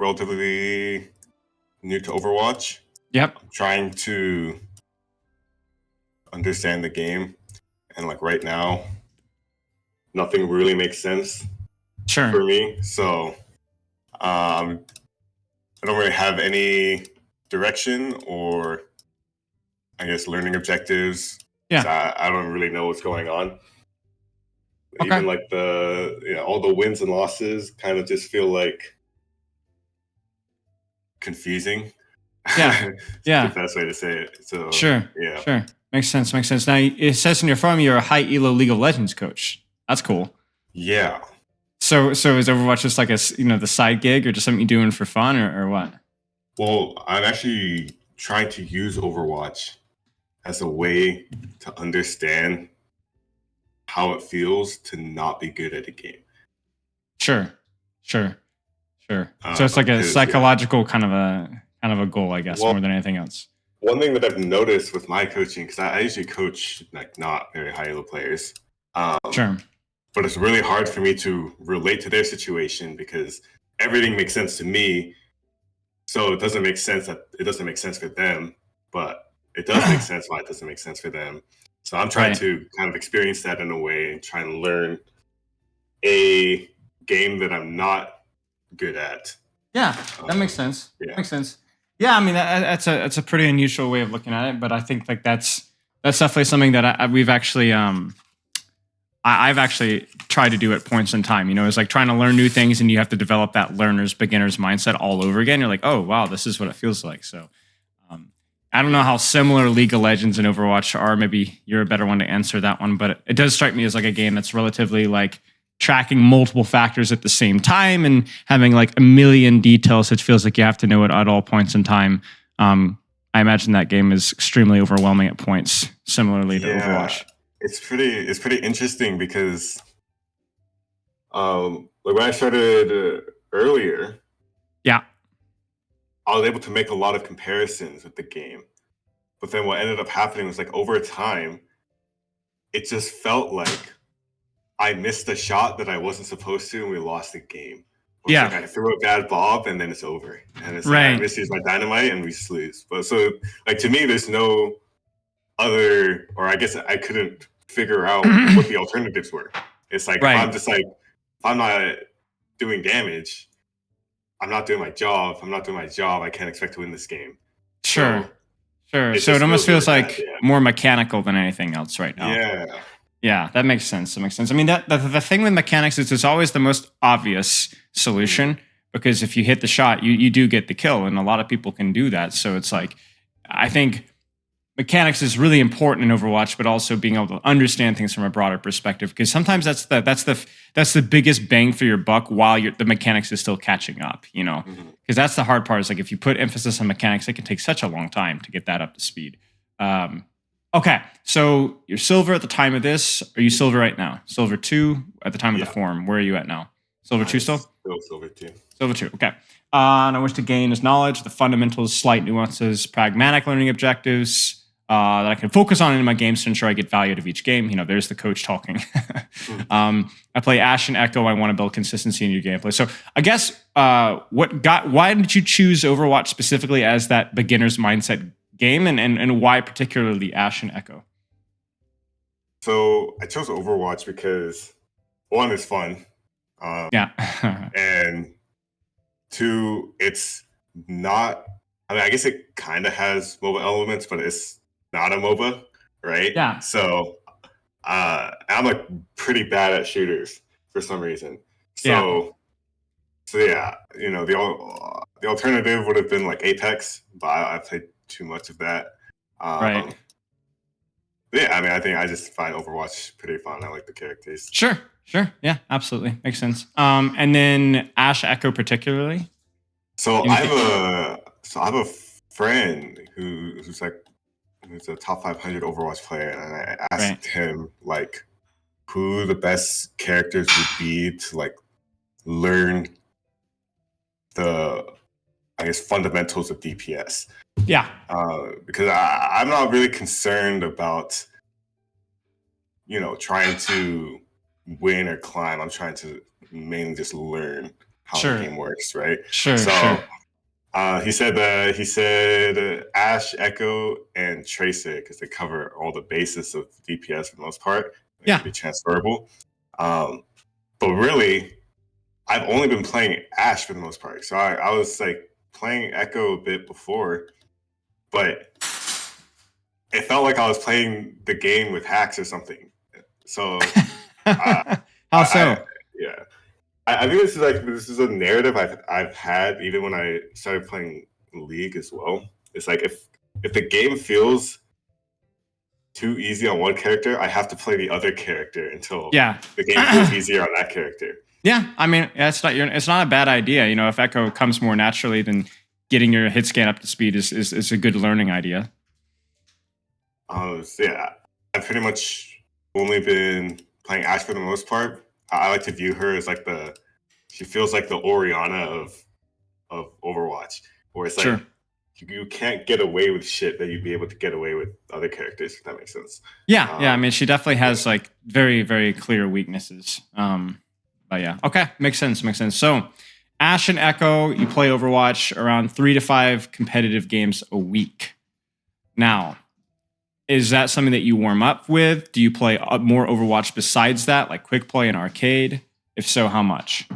relatively new to Overwatch. Yep. I'm trying to understand the game, and like right now, nothing really makes sense for me. So I don't really have any direction or, I guess, learning objectives. Yeah. I don't really know what's going on. Okay. Even like all the wins and losses kind of just feel like confusing. Yeah. Yeah. The best way to say it. So Sure. Makes sense. Now it says in your form you're a high elo League of Legends coach. That's cool. Yeah. So is Overwatch just like the side gig, or just something you're doing for fun, or what? Well, I'm actually trying to use Overwatch as a way to understand how it feels to not be good at a game. Sure. So it's like a psychological kind of a goal, I guess, more than anything else. One thing that I've noticed with my coaching, because I usually coach like not very high elo players. Sure. But it's really hard for me to relate to their situation because everything makes sense to me. So it doesn't make sense for them, but it does make sense why it doesn't make sense for them. So I'm trying to kind of experience that in a way and try and learn a game that I'm not good at. Yeah, that makes sense. Makes sense. Yeah, I mean that's a pretty unusual way of looking at it, but I think like that's definitely something that we've actually I've actually tried to do at points in time. It's like trying to learn new things, and you have to develop that beginner's mindset all over again. You're like, oh wow, this is what it feels like. So I don't know how similar League of Legends and Overwatch are. Maybe you're a better one to answer that one, but it does strike me as like a game that's relatively like tracking multiple factors at the same time and having like a million details. It feels like you have to know it at all points in time. I imagine that game is extremely overwhelming at points, similarly to Overwatch. It's pretty interesting because like when I started earlier, I was able to make a lot of comparisons with the game. But then what ended up happening was like over time, it just felt like I missed a shot that I wasn't supposed to, and we lost the game. Like I threw a bad bob and then it's over. And it's like I misuse my dynamite and we just lose. But so like to me, there's no other, or I guess I couldn't figure out what the alternatives were. It's like if I'm not doing damage, I'm not doing my job. If I'm not doing my job, I can't expect to win this game. Sure. So it almost feels like more mechanical than anything else right now. Yeah, that makes sense. I mean, the thing with mechanics is it's always the most obvious solution, because if you hit the shot, you do get the kill, and a lot of people can do that. So it's like, I think mechanics is really important in Overwatch, but also being able to understand things from a broader perspective, because sometimes that's the biggest bang for your buck while the mechanics is still catching up, because that's the hard part. Is like if you put emphasis on mechanics, it can take such a long time to get that up to speed. Okay, so you're silver at the time of this. Are you silver right now? Silver 2 at the time of the form. Where are you at now? Silver 2 still? Still silver 2. Silver 2, okay. And I wish to gain his knowledge, the fundamentals, slight nuances, pragmatic learning objectives that I can focus on in my games to ensure I get value out of each game. There's the coach talking. I play Ashe and Echo. I want to build consistency in your gameplay. So I guess why did you choose Overwatch specifically as that beginner's mindset game, and why particularly Ashe and Echo? So I chose Overwatch because 1, it's fun. And 2, it's not, I mean, I guess it kind of has MOBA elements, but it's not a MOBA, right? Yeah. So I'm like pretty bad at shooters for some reason. So yeah, the alternative would have been like Apex, but I played too much of that. Right. Yeah, I mean, I think I just find Overwatch pretty fun. I like the characters. Sure. Yeah, absolutely. Makes sense. And then Ashe Echo particularly? So I have a friend who's a top 500 Overwatch player, and I asked him like who the best characters would be to like learn the, I guess, fundamentals of DPS. Yeah. Because I'm not really concerned about, trying to win or climb. I'm trying to mainly just learn. how the game works, right? Sure. He said Ashe, Echo, and Tracer, because they cover all the bases of DPS for the most part. They can be transferable. But really, I've only been playing Ashe for the most part. So I was like playing Echo a bit before, but it felt like I was playing the game with hacks or something. So how so? I think this is a narrative I've had even when I started playing League as well. It's like if the game feels too easy on one character, I have to play the other character until the game feels easier on that character. Yeah, I mean, it's not a bad idea. You know, if Echo comes more naturally, then getting your hit scan up to speed is a good learning idea. Yeah, I've pretty much only been playing Ashe for the most part. I like to view her as like she feels like the Oriana of Overwatch, where it's like you can't get away with shit that you'd be able to get away with other characters, if that makes sense. Yeah, I mean, she definitely has like very, very clear weaknesses. But yeah, okay, makes sense. So Ashe and Echo, you play Overwatch around 3 to 5 competitive games a week. Now, is that something that you warm up with? Do you play more Overwatch besides that, like quick play and arcade? If so, how much?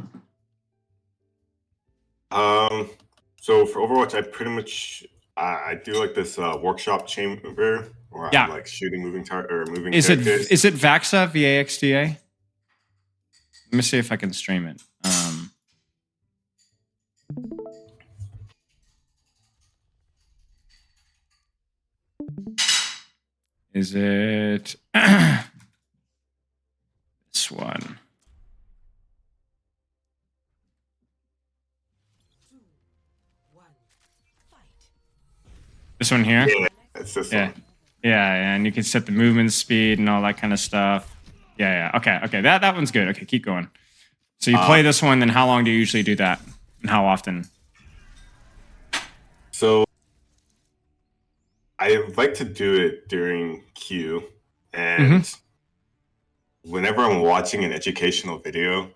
So for Overwatch, I pretty much I do like this workshop chamber where I'm like shooting moving characters. Is it Vaxa VAXDA? Let me see if I can stream it. Is it this one? This one here? Yeah, it's this one. Yeah, and you can set the movement speed and all that kind of stuff. Yeah. Okay. That one's good. Okay, keep going. So you play this one, then how long do you usually do that? And how often? So I like to do it during Q, and whenever I'm watching an educational video,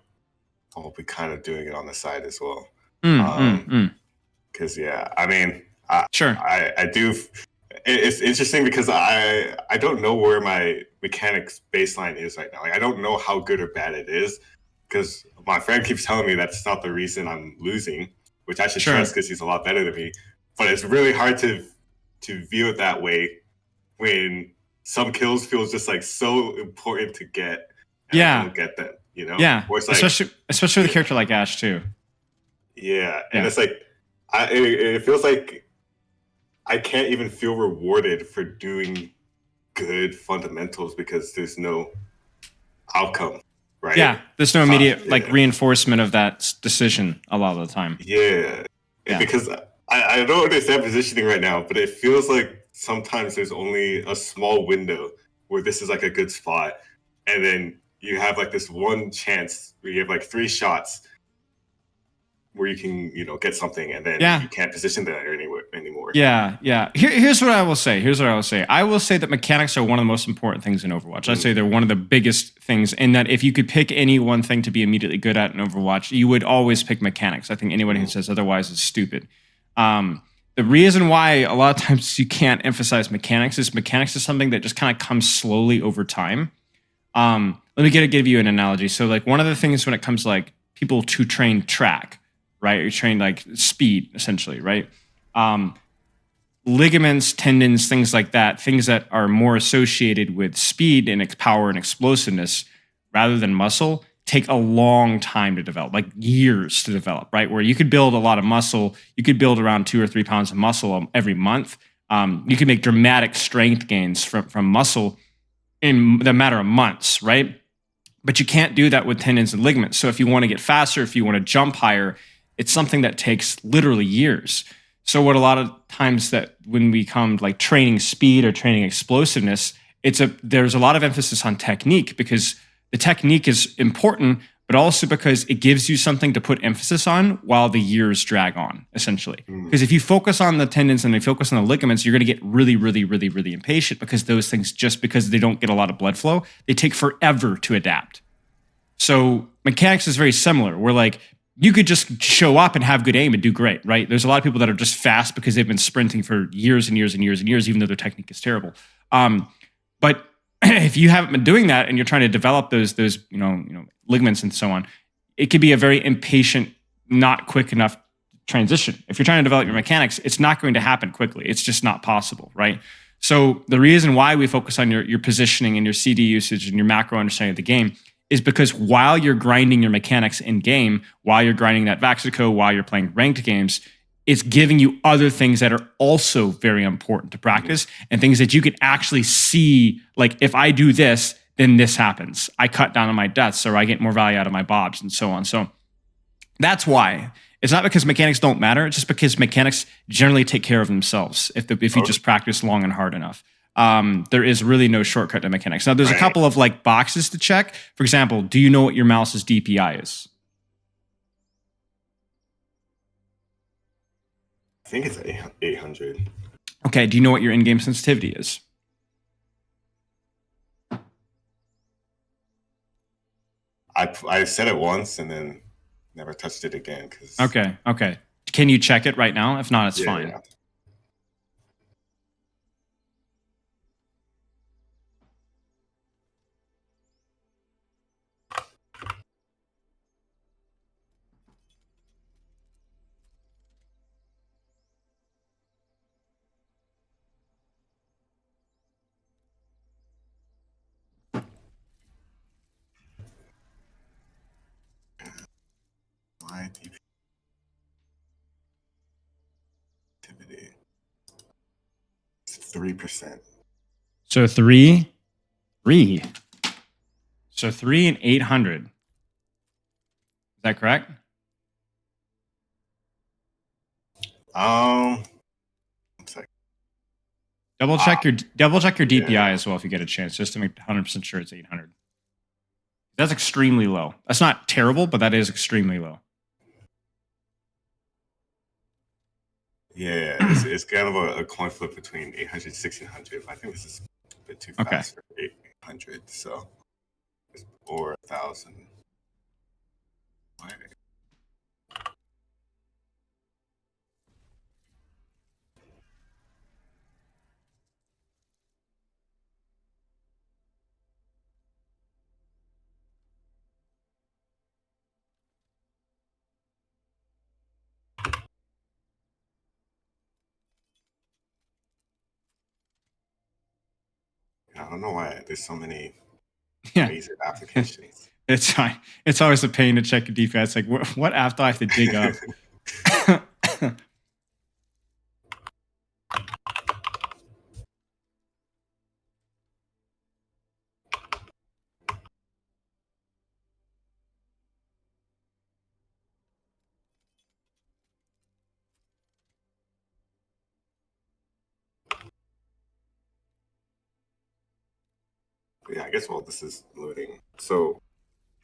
I'll be kind of doing it on the side as well. Because I mean, I do. It's interesting because I don't know where my mechanics baseline is right now. Like I don't know how good or bad it is because my friend keeps telling me that's not the reason I'm losing, which I should trust because he's a lot better than me. But it's really hard to view it that way when some kills feels just like so important to get. And I don't get them, you know? Yeah, like, especially with a character like Ashe too. Yeah, and it's like it feels like I can't even feel rewarded for doing good fundamentals because there's no outcome, right? Yeah, there's no immediate reinforcement of that decision a lot of the time. Yeah. Because I don't understand positioning right now, but it feels like sometimes there's only a small window where this is like a good spot, and then you have like this one chance where you have like 3 shots where you can, get something, and then you can't position that anymore. Yeah. Here's what I will say. I will say that mechanics are one of the most important things in Overwatch. I'd say they're one of the biggest things in that if you could pick any one thing to be immediately good at in Overwatch, you would always pick mechanics. I think anyone who says otherwise is stupid. The reason why a lot of times you can't emphasize mechanics is something that just kind of comes slowly over time. Let me give you an analogy. So like one of the things when it comes to like people to train track, right? You're trained like speed, essentially, right? Ligaments, tendons, things like that, things that are more associated with speed and power and explosiveness rather than muscle, take a long time to develop, like years to develop, right? Where you could build a lot of muscle, you could build around 2 or 3 pounds of muscle every month. You can make dramatic strength gains from muscle in the matter of months, right? But you can't do that with tendons and ligaments. So if you want to get faster, if you want to jump higher, it's something that takes literally years. So what a lot of times that when we come like training speed or training explosiveness, there's a lot of emphasis on technique because the technique is important, but also because it gives you something to put emphasis on while the years drag on, essentially. Because if you focus on the tendons and you focus on the ligaments, you're going to get really, really, really, really impatient because those things, just because they don't get a lot of blood flow, they take forever to adapt. So mechanics is very similar. We're like, you could just show up and have good aim and do great, right? There's a lot of people that are just fast because they've been sprinting for years and years and years and years, even though their technique is terrible. But if you haven't been doing that and you're trying to develop those ligaments and so on, it could be a very impatient, not quick enough transition. If you're trying to develop your mechanics, it's not going to happen quickly. It's just not possible, right? So the reason why we focus on your positioning and your CD usage and your macro understanding of the game is because while you're grinding your mechanics in game, while you're grinding that Vaxico, while you're playing ranked games, it's giving you other things that are also very important to practice and things that you can actually see. Like, if I do this, then this happens. I cut down on my deaths, or I get more value out of my bobs, and so on. So that's why. It's not because mechanics don't matter. It's just because mechanics generally take care of themselves if you just practice long and hard enough. There is really no shortcut to mechanics. Now, there's a couple of like boxes to check. For example, do you know what your mouse's DPI is? I think it's 800. Okay. Do you know what your in-game sensitivity is? I said it once and then never touched it again. Okay. Can you check it right now? If not, it's fine. Yeah. My activity. It's 3%. So 3. So 3 and 800. Is that correct? One second. Double check your DPI as well if you get a chance, just to make 100% sure it's 800. That's extremely low. That's not terrible, but that is extremely low. Yeah, it's kind of a coin flip between 800 and 1600. I think this is a bit too fast for 800, so or 1,000. I don't know why there's so many crazy applications. It's fine. It's always a pain to check a DPS. Like, what app do I have to dig up? Yeah, I guess while this is loading. So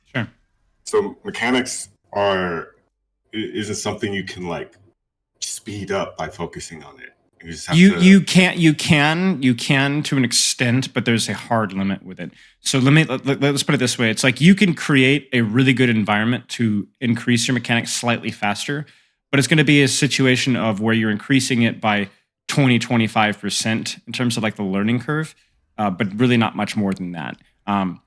sure. So mechanics isn't something you can like speed up by focusing on it. You just have you can to an extent, but there's a hard limit with it. So let's put it this way. It's like you can create a really good environment to increase your mechanics slightly faster, but it's going to be a situation of where you're increasing it by 20-25% in terms of like the learning curve. But really not much more than that.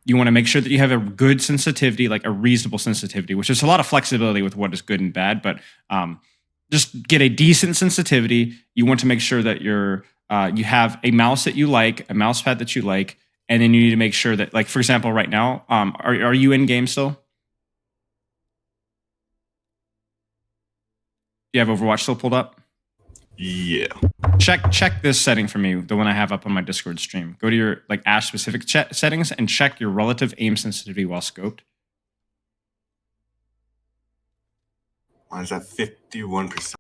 You want to make sure that you have a good sensitivity, like a reasonable sensitivity, which is a lot of flexibility with what is good and bad, but just get a decent sensitivity. You want to make sure that you have a mouse that you like, a mouse pad that you like, and then you need to make sure that, like, for example, right now, are you in game still? Do you have Overwatch still pulled up? Yeah. Check this setting for me, the one I have up on my Discord stream. Go to your like Ashe specific settings and check your relative aim sensitivity while scoped. Mine is at 51%.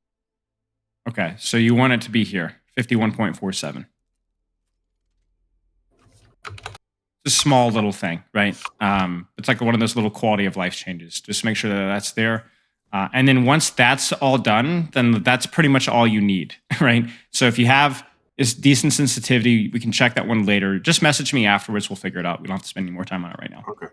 Okay, so you want it to be here, 51.47. It's a small little thing, right? It's like one of those little quality of life changes. Just make sure that that's there. And then once that's all done, then that's pretty much all you need, right? So if you have this decent sensitivity, we can check that one later. Just message me afterwards. We'll figure it out. We don't have to spend any more time on it right now. Okay.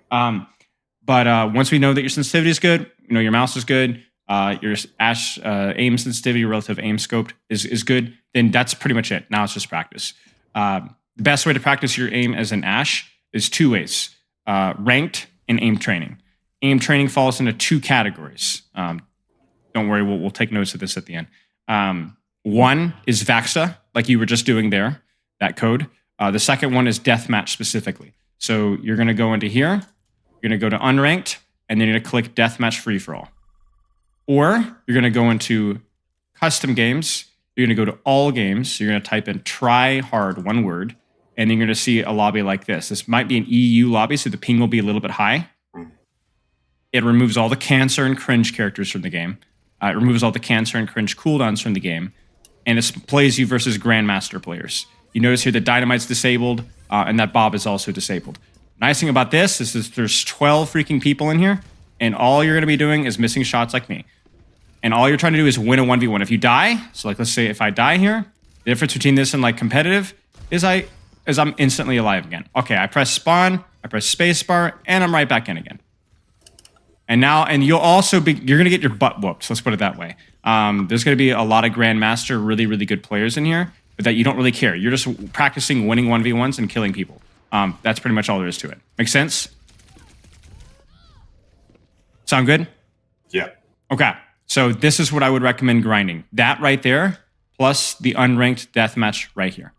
But once we know that your sensitivity is good, your mouse is good, your Ashe aim sensitivity, relative aim scope is good, then that's pretty much it. Now it's just practice. The best way to practice your aim as an Ashe is 2 ways, ranked and aim training. Aim training falls into 2 categories. Don't worry, we'll take notes of this at the end. One is VAXA, like you were just doing there, that code. The second one is deathmatch specifically. So you're going to go into here, you're going to go to unranked, and then you're going to click deathmatch free-for-all. Or you're going to go into custom games, you're going to go to all games, you're going to type in try hard, one word, and then you're going to see a lobby like this. This might be an EU lobby, so the ping will be a little bit high. It removes all the cancer and cringe characters from the game. It removes all the cancer and cringe cooldowns from the game. And it plays you versus Grandmaster players. You notice here that Dynamite's disabled, and that Bob is also disabled. Nice thing about this is there's 12 freaking people in here, and all you're going to be doing is missing shots like me. And all you're trying to do is win a 1v1. If you die, so like let's say if I die here, the difference between this and like competitive is I'm instantly alive again. Okay, I press spawn, I press spacebar, and I'm right back in again. And you'll also you're going to get your butt whooped. Let's put it that way. There's going to be a lot of Grandmaster, really, really good players in here, but that you don't really care. You're just practicing winning 1v1s and killing people. That's pretty much all there is to it. Make sense? Sound good? Yeah. Okay. So this is what I would recommend grinding. That right there, plus the unranked deathmatch right here.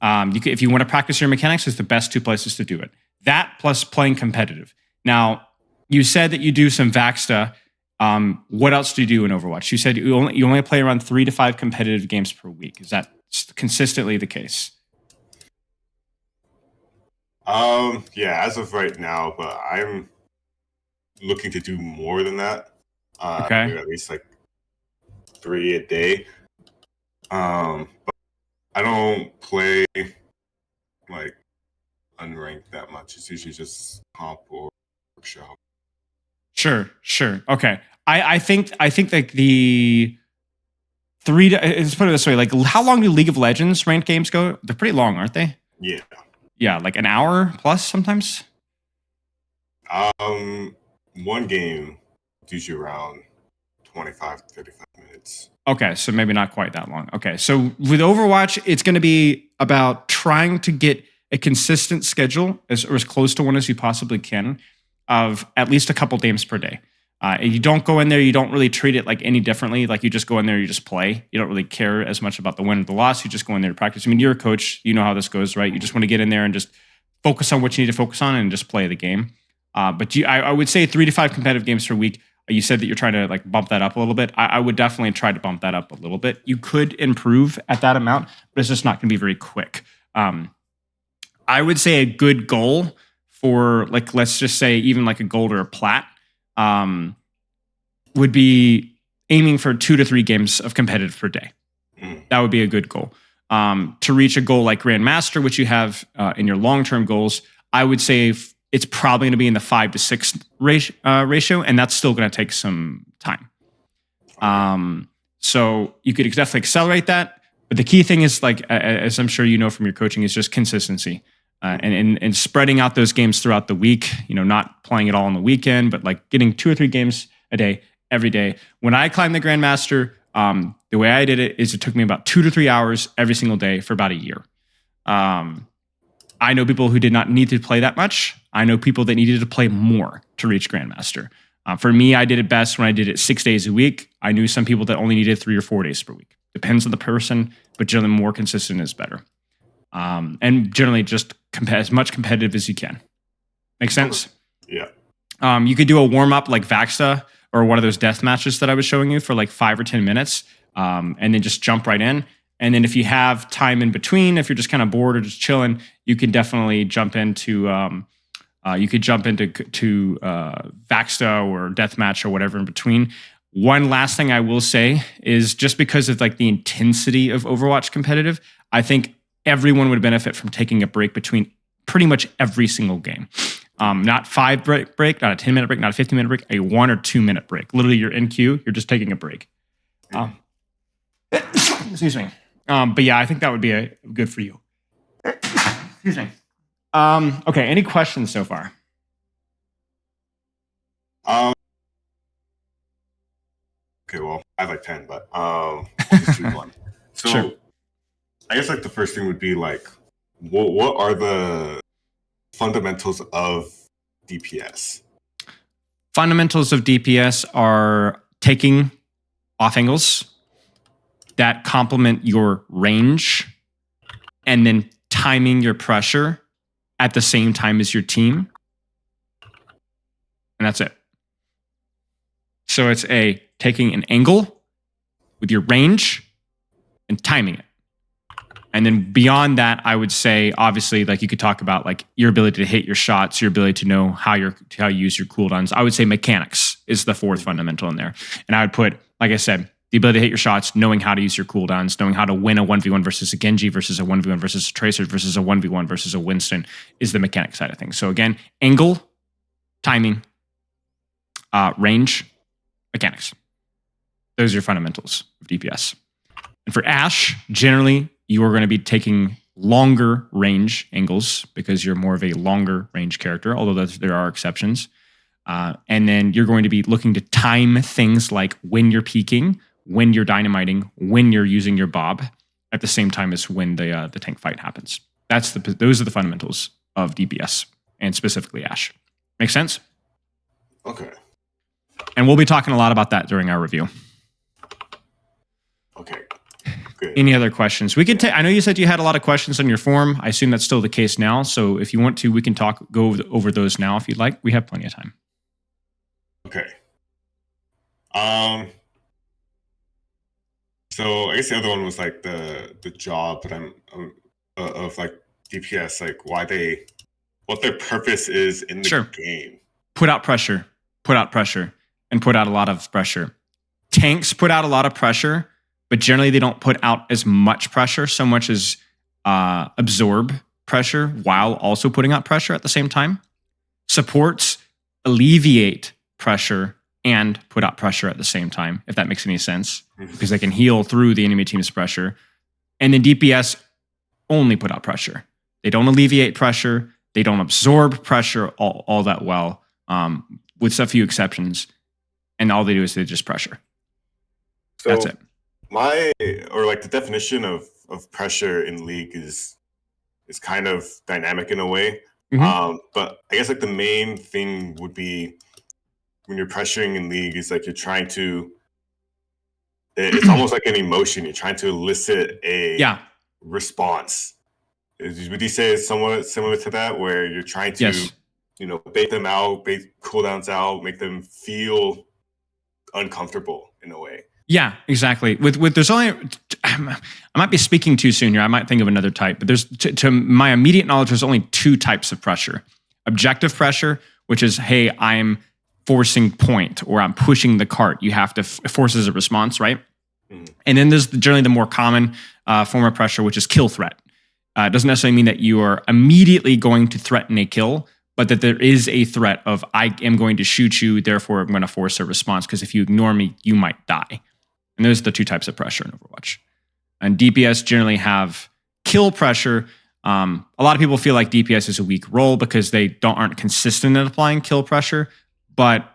If you want to practice your mechanics, it's the best 2 places to do it. That plus playing competitive. Now, you said that you do some VAXA. What else do you do in Overwatch? You said you only play around 3 to 5 competitive games per week. Is that consistently the case? Yeah, as of right now, but I'm looking to do more than that. Okay. At least like 3 a day. But I don't play like unranked that much. It's usually just comp or workshop. Sure. Okay. I think like the 3 to, let's put it this way, like how long do League of Legends ranked games go? They're pretty long, aren't they? Yeah. Yeah, like an hour plus sometimes. One game is usually around 25 to 35 minutes. Okay, so maybe not quite that long. Okay, so with Overwatch, it's going to be about trying to get a consistent schedule or as close to one as you possibly can of at least a couple games per day. And you don't go in there, you don't really treat it like any differently. Like you just go in there, you just play. You don't really care as much about the win or the loss. You just go in there to practice. I mean, you're a coach. You know how this goes, right? You just want to get in there and just focus on what you need to focus on and just play the game. But I would say 3 to 5 competitive games per week. You said that you're trying to like bump that up a little bit. I would definitely try to bump that up a little bit. You could improve at that amount, but it's just not going to be very quick. I would say a good goal for like, let's just say even like a gold or a plat, would be aiming for 2 to 3 games of competitive per day. That would be a good goal. To reach a goal like Grandmaster, which you have in your long-term goals, I would say it's probably going to be in the 5 to 6 ratio, and that's still going to take some time. So you could definitely accelerate that. But the key thing is, like, as I'm sure you know from your coaching, is just consistency. And spreading out those games throughout the week, not playing it all on the weekend, but like getting 2 or 3 games a day, every day. When I climbed the Grandmaster, the way I did it is it took me about 2 to 3 hours every single day for about a year. I know people who did not need to play that much. I know people that needed to play more to reach Grandmaster. For me, I did it best when I did it 6 days a week. I knew some people that only needed 3 or 4 days per week. Depends on the person, but generally more consistent is better. And generally just as much competitive as you can. Make sense? Yeah. You could do a warm-up like VAXA or one of those death matches that I was showing you for like 5 or 10 minutes, and then just jump right in. And then if you have time in between, if you're just kind of bored or just chilling, you can definitely jump into VAXA or deathmatch or whatever in between. One last thing I will say is just because of like the intensity of Overwatch competitive, I think everyone would benefit from taking a break between pretty much every single game. Not 5 break, not a 10-minute break, not a 15-minute break, a 1 or 2 minute break. Literally, you're in queue, you're just taking a break. Excuse me. But yeah, I think that would be good for you. Excuse me. Okay, any questions so far? Um. Okay, well, I have like 10, but I'll just choose one. So, sure. I guess like the first thing would be like, what are the fundamentals of DPS? Fundamentals of DPS are taking off angles that complement your range, and then timing your pressure at the same time as your team. And that's it. So it's taking an angle with your range and timing it. And then beyond that, I would say, obviously, like you could talk about like your ability to hit your shots, your ability to know how you use your cooldowns. I would say mechanics is the fourth fundamental in there. And I would put, like I said, the ability to hit your shots, knowing how to use your cooldowns, knowing how to win a 1v1 versus a Genji versus a 1v1 versus a Tracer versus a 1v1 versus a Winston is the mechanic side of things. So again, angle, timing, range, mechanics. Those are your fundamentals of DPS. And for Ashe, generally, you are going to be taking longer range angles because you're more of a longer range character, although there are exceptions. And then you're going to be looking to time things like when you're peeking, when you're dynamiting, when you're using your bob, at the same time as when the tank fight happens. Those are the fundamentals of DPS, and specifically Ashe. Make sense? Okay. And we'll be talking a lot about that during our review. Okay. Good. Any other questions? We could. I know you said you had a lot of questions on your form. I assume that's still the case now. So if you want to, we can go over those now if you'd like. We have plenty of time. Okay. So I guess the other one was like the job that I'm of like DPS, like what their purpose is in the game. Put out pressure, and put out a lot of pressure. Tanks put out a lot of pressure, but generally they don't put out as much pressure, so much as absorb pressure while also putting out pressure at the same time. Supports alleviate pressure and put out pressure at the same time, if that makes any sense, because they can heal through the enemy team's pressure. And then DPS only put out pressure. They don't alleviate pressure. They don't absorb pressure all that well, with a few exceptions. And all they do is they just pressure. So that's it. The definition of pressure in League is kind of dynamic in a way. Mm-hmm. But I guess like the main thing would be when you're pressuring in League is like you're trying to, it's almost like an emotion. You're trying to elicit a response. Would you say it's somewhat similar to that, where you're trying to, bait them out, bait cooldowns out, make them feel uncomfortable in a way? Yeah, exactly. There's only, I might be speaking too soon here. I might think of another type, but there's, to my immediate knowledge, there's only two types of pressure. Objective pressure, which is, hey, I'm forcing point or I'm pushing the cart. You have to force as a response, right? Mm. And then there's generally the more common form of pressure, which is kill threat. It doesn't necessarily mean that you are immediately going to threaten a kill, but that there is a threat of, I am going to shoot you, therefore I'm going to force a response, because if you ignore me, you might die. And those are the two types of pressure in Overwatch. And DPS generally have kill pressure. A lot of people feel like DPS is a weak role because they aren't consistent in applying kill pressure, but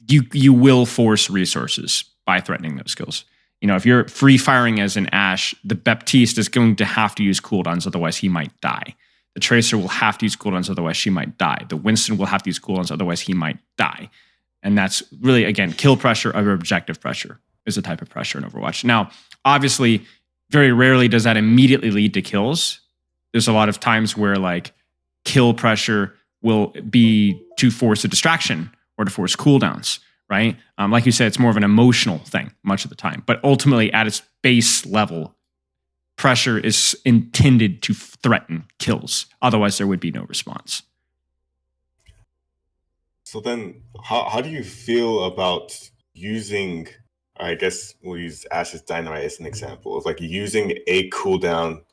you will force resources by threatening those kills. If you're free firing as an Ashe, the Baptiste is going to have to use cooldowns, otherwise he might die. The Tracer will have to use cooldowns, otherwise she might die. The Winston will have to use cooldowns, otherwise he might die. And that's really, again, kill pressure over objective pressure is a type of pressure in Overwatch. Now, obviously, very rarely does that immediately lead to kills. There's a lot of times where like kill pressure will be to force a distraction or to force cooldowns, right? Like you said, it's more of an emotional thing much of the time. But ultimately, at its base level, pressure is intended to threaten kills. Otherwise, there would be no response. So then, how do you feel about using, I guess we'll use Ashe's Dynamite as an example, of like using a cooldown,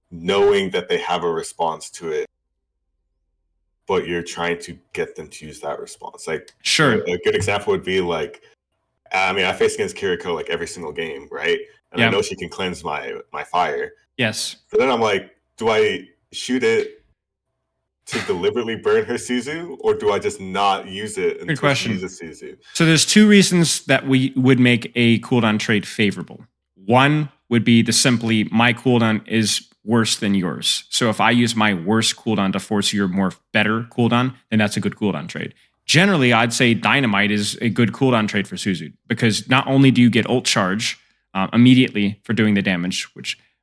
knowing that they have a response to it, but you're trying to get them to use that response? Like, sure. A good example would be like, I face against Kiriko like every single game, right? And I know she can cleanse my fire. Yes. So then I'm like, do I shoot it to deliberately burn her Suzu, or do I just not use it until she uses Suzu? So there's two reasons that we would make a cooldown trade favorable. One would be the simply my cooldown is worse than yours. So if I use my worst cooldown to force your more better cooldown, then that's a good cooldown trade. Generally, I'd say Dynamite is a good cooldown trade for Suzu because not only do you get ult charge immediately for doing the damage,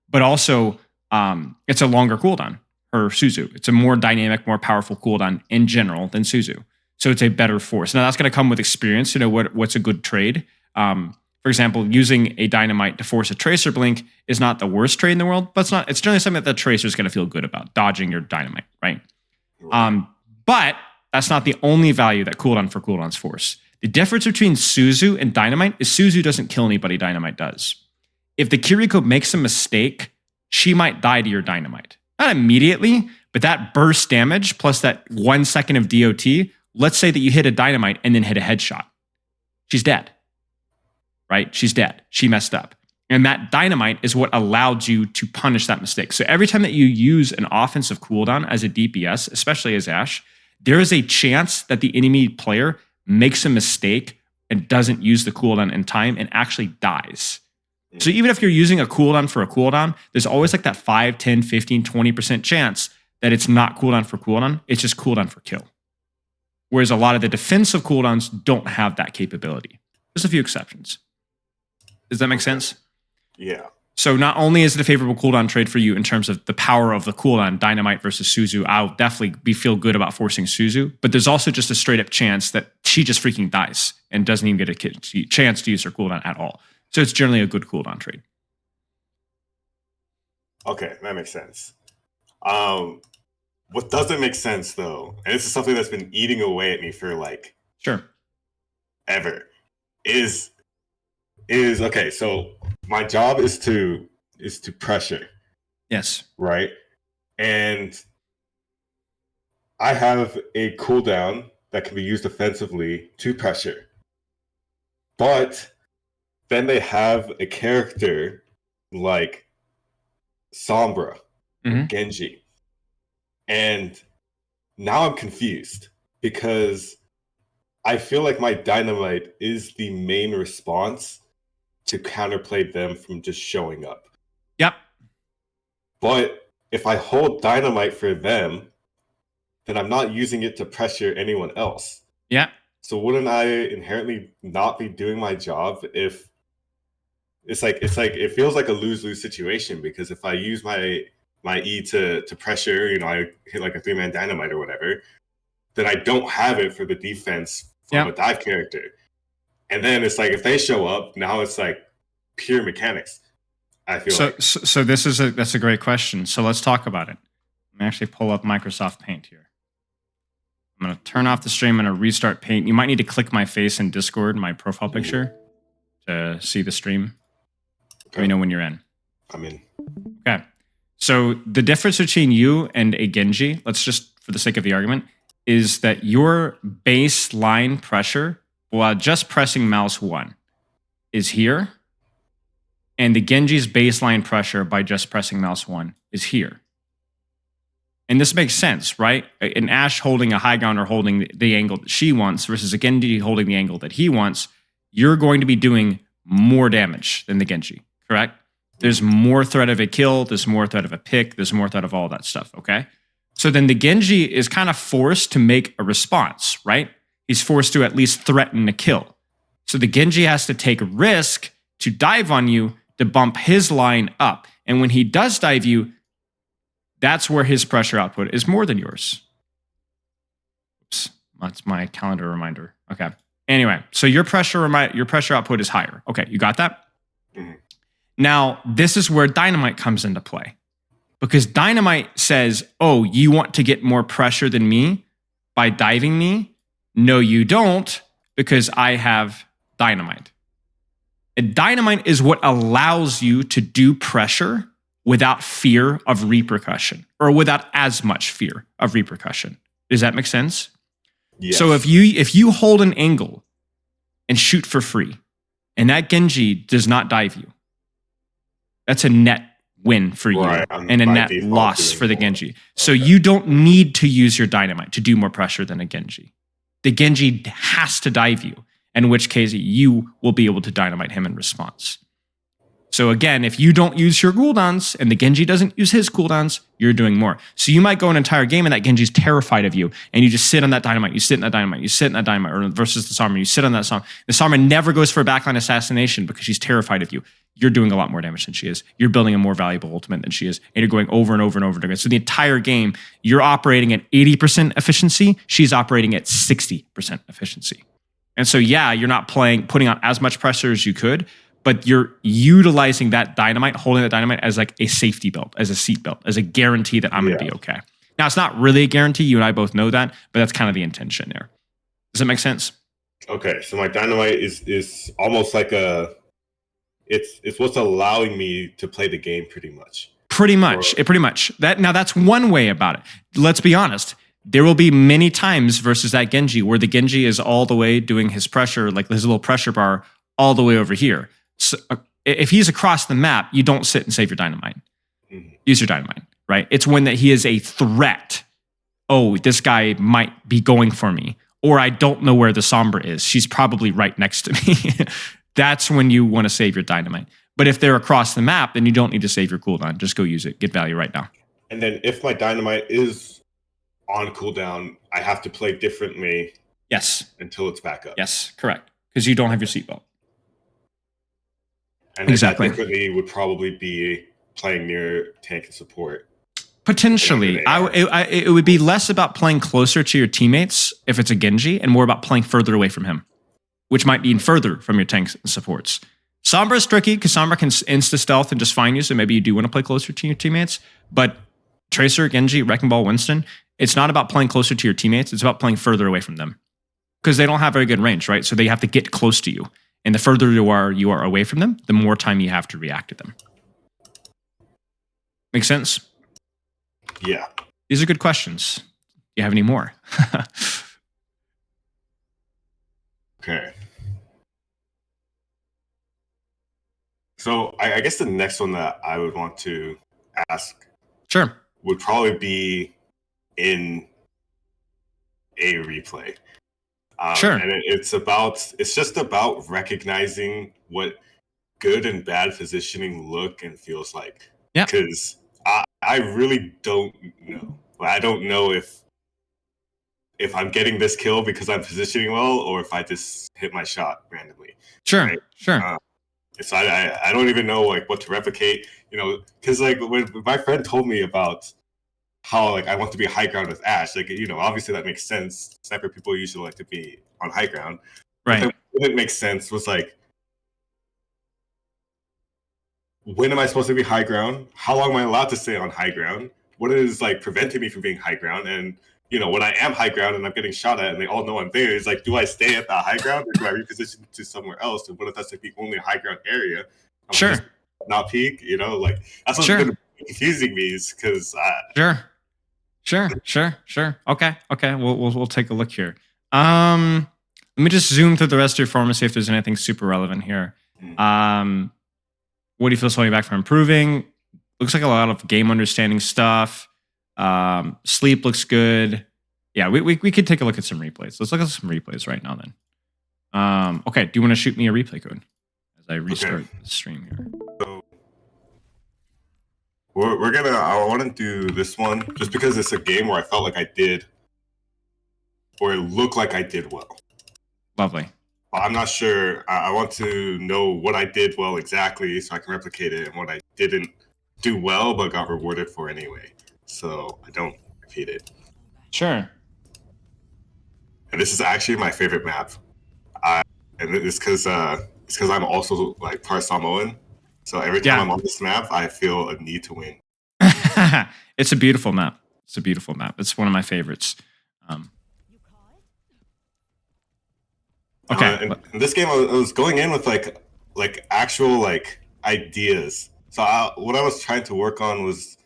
but also it's a longer cooldown for Suzu. It's a more dynamic, more powerful cooldown in general than Suzu. So it's a better force. Now that's going to come with experience to know what's a good trade. For example, using a Dynamite to force a Tracer blink is not the worst trade in the world, but it's generally something that the Tracer is going to feel good about, dodging your Dynamite, right? But that's not the only value that cooldown for cooldowns force. The difference between Suzu and Dynamite is Suzu doesn't kill anybody, Dynamite does. If the Kiriko makes a mistake, she might die to your Dynamite. Not immediately, but that burst damage plus that 1 second of DOT, let's say that you hit a Dynamite and then hit a headshot. She's dead, right? She's dead. She messed up. And that Dynamite is what allowed you to punish that mistake. So every time that you use an offensive cooldown as a DPS, especially as Ashe, there is a chance that the enemy player makes a mistake and doesn't use the cooldown in time and actually dies. So even if you're using a cooldown for a cooldown, there's always like that 5, 10, 15, 20% chance that it's not cooldown for cooldown. It's just cooldown for kill. Whereas a lot of the defensive cooldowns don't have that capability. There's a few exceptions. Does that make sense? Yeah. So not only is it a favorable cooldown trade for you in terms of the power of the cooldown, Dynamite versus Suzu, I'll definitely feel good about forcing Suzu, but there's also just a straight up chance that she just freaking dies and doesn't even get a chance to use her cooldown at all. So it's generally a good cooldown trade. Okay, that makes sense. What doesn't make sense though, and this is something that's been eating away at me for like ever, is okay, so my job is to pressure. Yes. Right? And I have a cooldown that can be used offensively to pressure. But then they have a character like Sombra, Genji. And now I'm confused because I feel like my Dynamite is the main response to counterplay them from just showing up. Yep. But if I hold Dynamite for them, then I'm not using it to pressure anyone else. Yeah. So wouldn't I inherently not be doing my job if it feels like a lose-lose situation, because if I use my E to pressure, I hit like a 3-man Dynamite or whatever, then I don't have it for the defense from a dive character. And then it's like if they show up, now it's like pure mechanics. I feel like. So that's a great question. So let's talk about it. Let me actually pull up Microsoft Paint here. I'm gonna turn off the stream. I'm gonna restart Paint. You might need to click my face in Discord, my profile picture, to see the stream. Okay. Let me know when you're in. I'm in. Okay. So the difference between you and a Genji, let's just for the sake of the argument, is that your baseline pressure while just pressing mouse 1 is here, and the Genji's baseline pressure by just pressing mouse 1 is here. And this makes sense, right? An Ashe holding a high ground or holding the angle that she wants versus a Genji holding the angle that he wants, you're going to be doing more damage than the Genji, correct? There's more threat of a kill, there's more threat of a pick, there's more threat of all that stuff, okay? So then the Genji is kind of forced to make a response, right? He's forced to at least threaten a kill. So the Genji has to take a risk to dive on you to bump his line up. And when he does dive you, that's where his pressure output is more than yours. Oops, that's my calendar reminder. Okay. Anyway, so your pressure output is higher. Okay, you got that? Mm-hmm. Now, this is where Dynamite comes into play. Because Dynamite says, oh, you want to get more pressure than me by diving me? No, you don't, because I have Dynamite. And Dynamite is what allows you to do pressure without fear of repercussion, or without as much fear of repercussion. Does that make sense? Yes. So if you hold an angle and shoot for free, and that Genji does not dive you, that's a net win for you and a net loss for the Genji. Okay. So you don't need to use your dynamite to do more pressure than a Genji. The Genji has to dive you, in which case you will be able to dynamite him in response. So again, if you don't use your cooldowns and the Genji doesn't use his cooldowns, you're doing more. So you might go an entire game and that Genji's terrified of you, and you just sit on that dynamite, you sit in that dynamite, you sit in that dynamite, or versus the Sombra, you sit on that Sombra. The Sombra never goes for a backline assassination because she's terrified of you. You're doing a lot more damage than she is. You're building a more valuable ultimate than she is, and you're going over and over and over again. So the entire game, you're operating at 80% efficiency. She's operating at 60% efficiency. And so, yeah, you're not putting on as much pressure as you could, but you're utilizing that dynamite, holding that dynamite as like a safety belt, as a seat belt, as a guarantee that I'm going to be okay. Now, it's not really a guarantee. You and I both know that, but that's kind of the intention there. Does that make sense? Okay, so my dynamite is almost like it's what's allowing me to play the game pretty much. Pretty much. That's one way about it. Let's be honest. There will be many times versus that Genji where the Genji is all the way doing his pressure, like his little pressure bar, all the way over here. So if he's across the map, you don't sit and save your dynamite. Use your dynamite, right? It's when that he is a threat. Oh, this guy might be going for me. Or I don't know where the Sombra is. She's probably right next to me. That's when you want to save your dynamite. But if they're across the map, then you don't need to save your cooldown. Just go use it. Get value right now. And then if my dynamite is on cooldown, I have to play differently. Yes. Until it's back up. Yes, correct. Because you don't have your seatbelt. And exactly. That differently would probably be playing near tank and support. Potentially. It would be less about playing closer to your teammates if it's a Genji and more about playing further away from him, which might mean further from your tanks and supports. Sombra is tricky because Sombra can insta-stealth and just find you, so maybe you do want to play closer to your teammates. But Tracer, Genji, Wrecking Ball, Winston, it's not about playing closer to your teammates. It's about playing further away from them because they don't have very good range, right? So they have to get close to you. And the further you are away from them, the more time you have to react to them. Make sense? Yeah. These are good questions. Do you have any more? Okay. So I guess the next one that I would want to ask would probably be in a replay. And it's just about recognizing what good and bad positioning look and feels like. Yeah. Because I really don't know. I don't know if I'm getting this kill because I'm positioning well or if I just hit my shot randomly. Sure. Right? Sure. So I don't even know like what to replicate, because like when my friend told me about how like I want to be high ground with Ashe, like obviously that makes sense. Sniper people usually like to be on high ground. Right. But what didn't make sense was like, when am I supposed to be high ground? How long am I allowed to stay on high ground? What is like preventing me from being high ground? And when I am high ground and I'm getting shot at and they all know I'm there, it's like, do I stay at that high ground or do I reposition to somewhere else? And what if that's like the only high ground area? Sure. Not peak, like that's what's been confusing me is because Sure. Okay. We'll take a look here. Let me just zoom through the rest of your form and see if there's anything super relevant here. What do you feel holding back from improving? Looks like a lot of game understanding stuff. Sleep looks good. Yeah, we could take a look at some replays. Let's look at some replays right now then. Okay, do you want to shoot me a replay code as I restart the stream here? So I want to do this one just because it's a game where I felt like I did, or it looked like I did well. Lovely. But I'm not sure. I want to know what I did well exactly so I can replicate it, and what I didn't do well but got rewarded for anyway, so I don't repeat it. Sure. And this is actually my favorite map, and it's because I'm also like part Samoan. So every time I'm on this map, I feel a need to win. It's a beautiful map. It's one of my favorites. Okay. In this game, I was going in with like actual like ideas. So what I was trying to work on was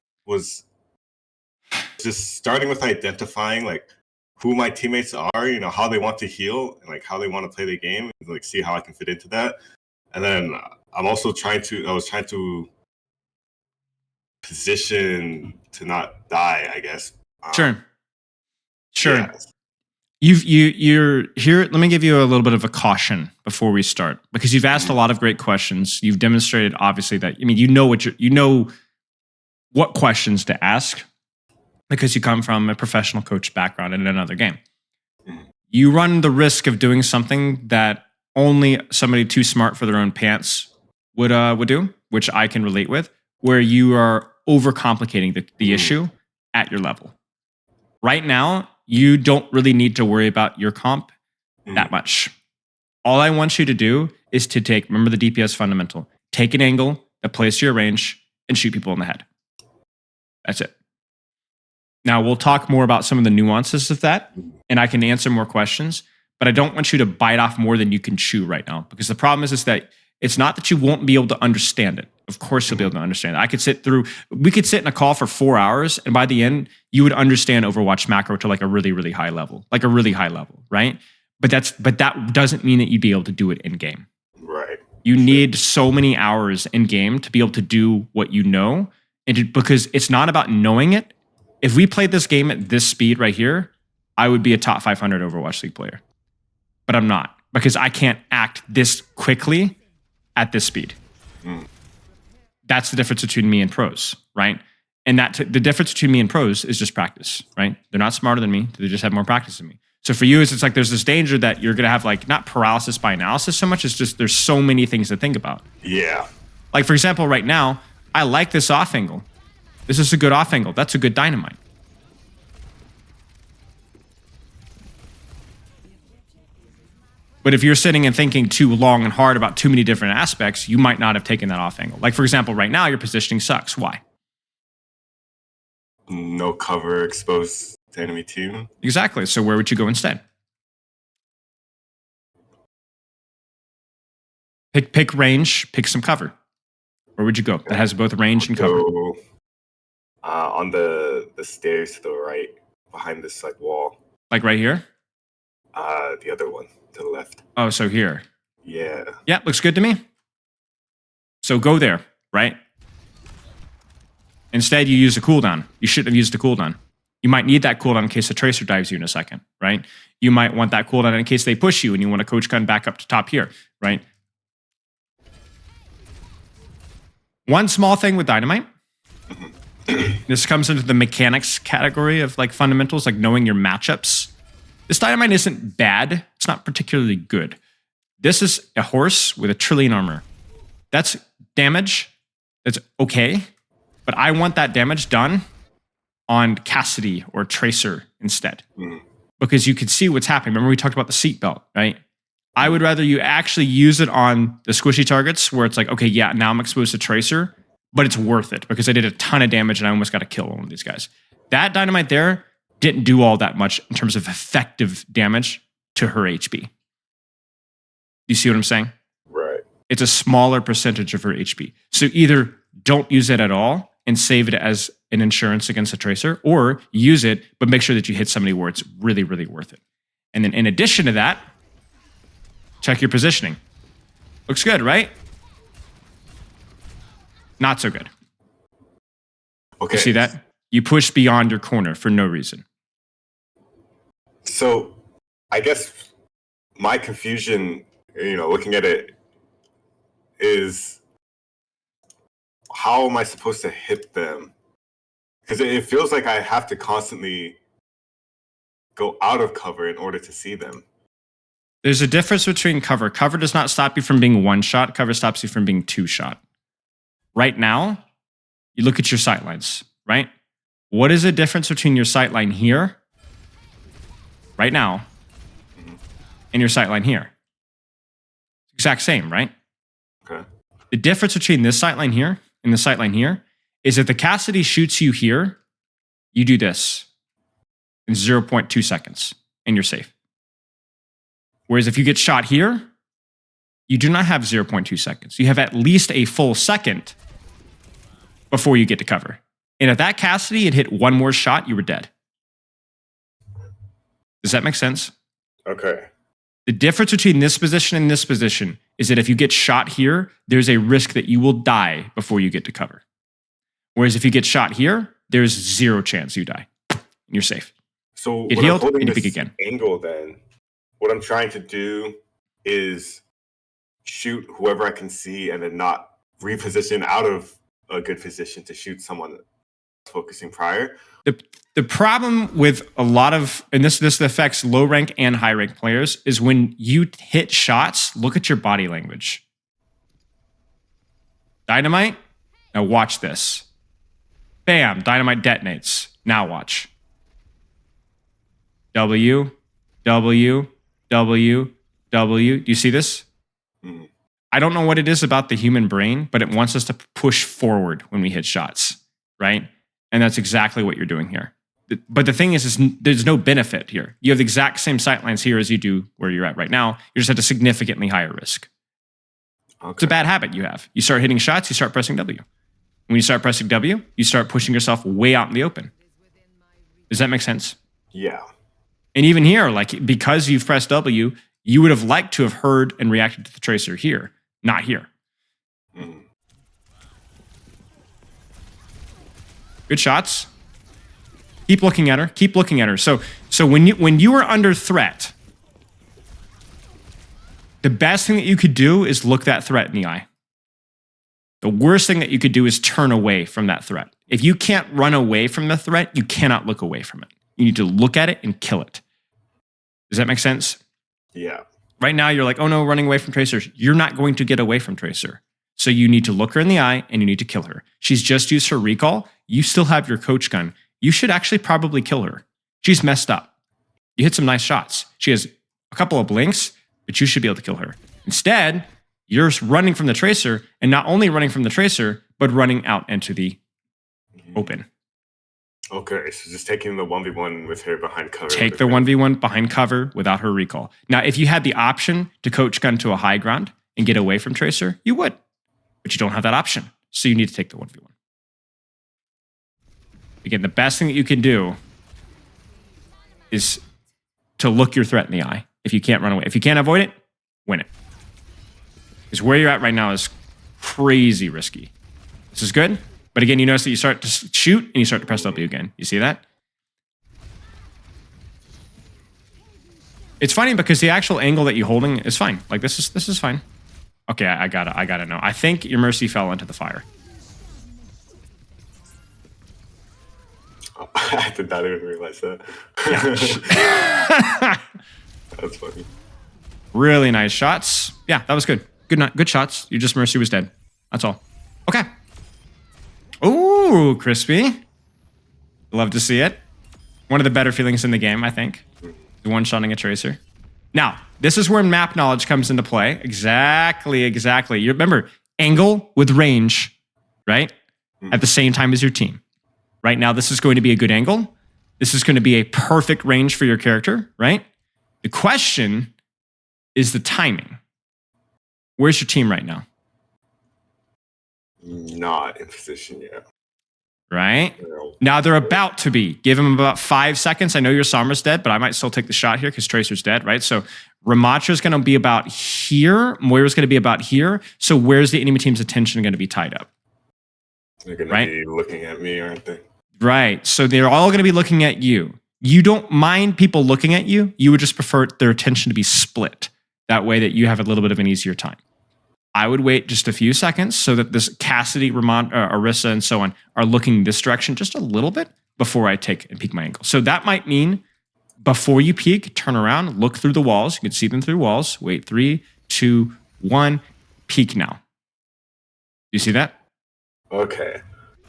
just starting with identifying like who my teammates are, how they want to heal and like how they want to play the game, and like see how I can fit into that. And then I was trying to position to not die, I guess. Sure. Yeah. You're here. Let me give you a little bit of a caution before we start, because you've asked a lot of great questions. You've demonstrated, obviously, that you know what questions to ask, because you come from a professional coach background in another game. You run the risk of doing something that only somebody too smart for their own pants would do, which I can relate with, where you are overcomplicating the issue at your level. Right now, you don't really need to worry about your comp that much. All I want you to do is to remember the DPS fundamental, take an angle that plays to your range and shoot people in the head. That's it. Now, we'll talk more about some of the nuances of that, and I can answer more questions, but I don't want you to bite off more than you can chew right now, because the problem is that it's not that you won't be able to understand it. Of course, you'll be able to understand it. We could sit in a call for 4 hours, and by the end, you would understand Overwatch macro to like a really, really high level, right? But that doesn't mean that you'd be able to do it in game. Right. You need so many hours in game to be able to do what you know, because it's not about knowing it. If we played this game at this speed right here, I would be a top 500 Overwatch League player. But I'm not, because I can't act this quickly at this speed. That's the difference between me and pros, right? And the difference between me and pros is just practice, right? They're not smarter than me. They just have more practice than me. So for you, it's like there's this danger that you're going to have like not paralysis by analysis so much. It's just there's so many things to think about. Yeah. Like, for example, right now, I like this off angle. This is a good off angle. That's a good dynamite. But if you're sitting and thinking too long and hard about too many different aspects, you might not have taken that off angle. Like, for example, right now, your positioning sucks. Why? No cover exposed to enemy team. Exactly. So where would you go instead? Pick range, pick some cover. Where would you go? That has both range and cover. On the stairs to the right, behind this like wall. Like right here? The other one to the left. Oh, so here. Yeah. Yeah, looks good to me. So go there, right? Instead, you use a cooldown. You shouldn't have used a cooldown. You might need that cooldown in case the tracer dives you in a second, right? You might want that cooldown in case they push you and you want to coach gun back up to top here, right? One small thing with dynamite. This comes into the mechanics category of like fundamentals, like knowing your matchups. This dynamite isn't bad. It's not particularly good. This is a horse with 1 trillion armor. That's damage. That's okay. But I want that damage done on Cassidy or Tracer instead. Because you can see what's happening. Remember we talked about the seatbelt, right? I would rather you actually use it on the squishy targets where it's like, okay, yeah, now I'm exposed to Tracer, but it's worth it because I did a ton of damage and I almost got to kill one of these guys. That dynamite there didn't do all that much in terms of effective damage to her HP. You see what I'm saying? Right. It's a smaller percentage of her HP. So either don't use it at all and save it as an insurance against a Tracer, or use it, but make sure that you hit somebody where it's really, really worth it. And then in addition to that, check your positioning. Looks good, right? Not so good. Okay. You see that? You push beyond your corner for no reason. So I guess my confusion, looking at it is, how am I supposed to hit them? Because it feels like I have to constantly go out of cover in order to see them. There's a difference between cover. Cover does not stop you from being one shot. Cover stops you from being two shot. Right now, you look at your sight lines, right? What is the difference between your sight line here, right now, and your sight line here? Exact same, right? Okay. The difference between this sight line here and the sight line here is if the Cassidy shoots you here, you do this in 0.2 seconds and you're safe. Whereas if you get shot here, you do not have 0.2 seconds. You have at least a full second before you get to cover. And if that Cassidy had hit one more shot, you were dead. Does that make sense? Okay. The difference between this position and this position is that if you get shot here, there's a risk that you will die before you get to cover. Whereas if you get shot here, there's 0 chance you die. You're safe. So get healed and you peek again. Angle then, what I'm trying to do is shoot whoever I can see and then not reposition out of a good position to shoot someone that's focusing prior. The problem with a lot of, and this affects low rank and high rank players, is when you hit shots, look at your body language. Dynamite. Now watch this. Bam, dynamite detonates. Now watch. W, W, W, W. Do you see this? Mm-hmm. I don't know what it is about the human brain, but it wants us to push forward when we hit shots, right? And that's exactly what you're doing here. But the thing is there's no benefit here. You have the exact same sightlines here as you do where you're at right now. You're just at a significantly higher risk. Okay. It's a bad habit you have. You start hitting shots, you start pressing W. When you start pressing W, you start pushing yourself way out in the open. Does that make sense? Yeah. And even here, like, because you've pressed W, you would have liked to have heard and reacted to the tracer here, not here. Mm. Good shots. Keep looking at her. Keep looking at her. So when you are under threat, the best thing that you could do is look that threat in the eye. The worst thing that you could do is turn away from that threat. If you can't run away from the threat, you cannot look away from it. You need to look at it and kill it. Does that make sense? Yeah. Right now, you're like, oh no, running away from Tracer. You're not going to get away from Tracer. So you need to look her in the eye and you need to kill her. She's just used her recall. You still have your coach gun. You should actually probably kill her. She's messed up. You hit some nice shots. She has a couple of blinks, but you should be able to kill her. Instead, you're running from the Tracer, and not only running from the Tracer, but running out into the open. Okay, so just taking the 1v1 with her behind cover. Take the 1v1 behind cover without her recall. Now, if you had the option to coach gun to a high ground and get away from Tracer, you would. But you don't have that option, so you need to take the 1v1. Again, the best thing that you can do is to look your threat in the eye. If you can't run away. If you can't avoid it, win it. Because where you're at right now is crazy risky. This is good. But again, you notice that you start to shoot and you start to press W again. You see that? It's funny because the actual angle that you're holding is fine. Like this is fine. Okay, I gotta know. I think your Mercy fell into the fire. I did not even realize that. Yeah. That's funny. Really nice shots. Yeah, that was good. Good shots. You just Mercy was dead. That's all. Okay. Ooh, crispy. Love to see it. One of the better feelings in the game, I think. The one-shotting a Tracer. Now, this is where map knowledge comes into play. Exactly. You remember, angle with range, right? At the same time as your team. Right now, this is going to be a good angle. This is going to be a perfect range for your character, right? The question is the timing. Where's your team right now? Not in position yet. Right? No. Now they're about to be. Give them about 5 seconds. I know your Sombra's dead, but I might still take the shot here because Tracer's dead, right? So Ramatra's going to be about here. Moira's going to be about here. So where's the enemy team's attention going to be tied up? They're going to be looking at me, aren't they? Right. So they're all going to be looking at you. You don't mind people looking at you. You would just prefer their attention to be split. That way that you have a little bit of an easier time. I would wait just a few seconds so that this Cassidy, Orisa, and so on are looking this direction just a little bit before I take and peek my angle. So that might mean before you peek, turn around, look through the walls. You can see them through walls. Wait, 3, 2, 1, peek now. You see that? Okay.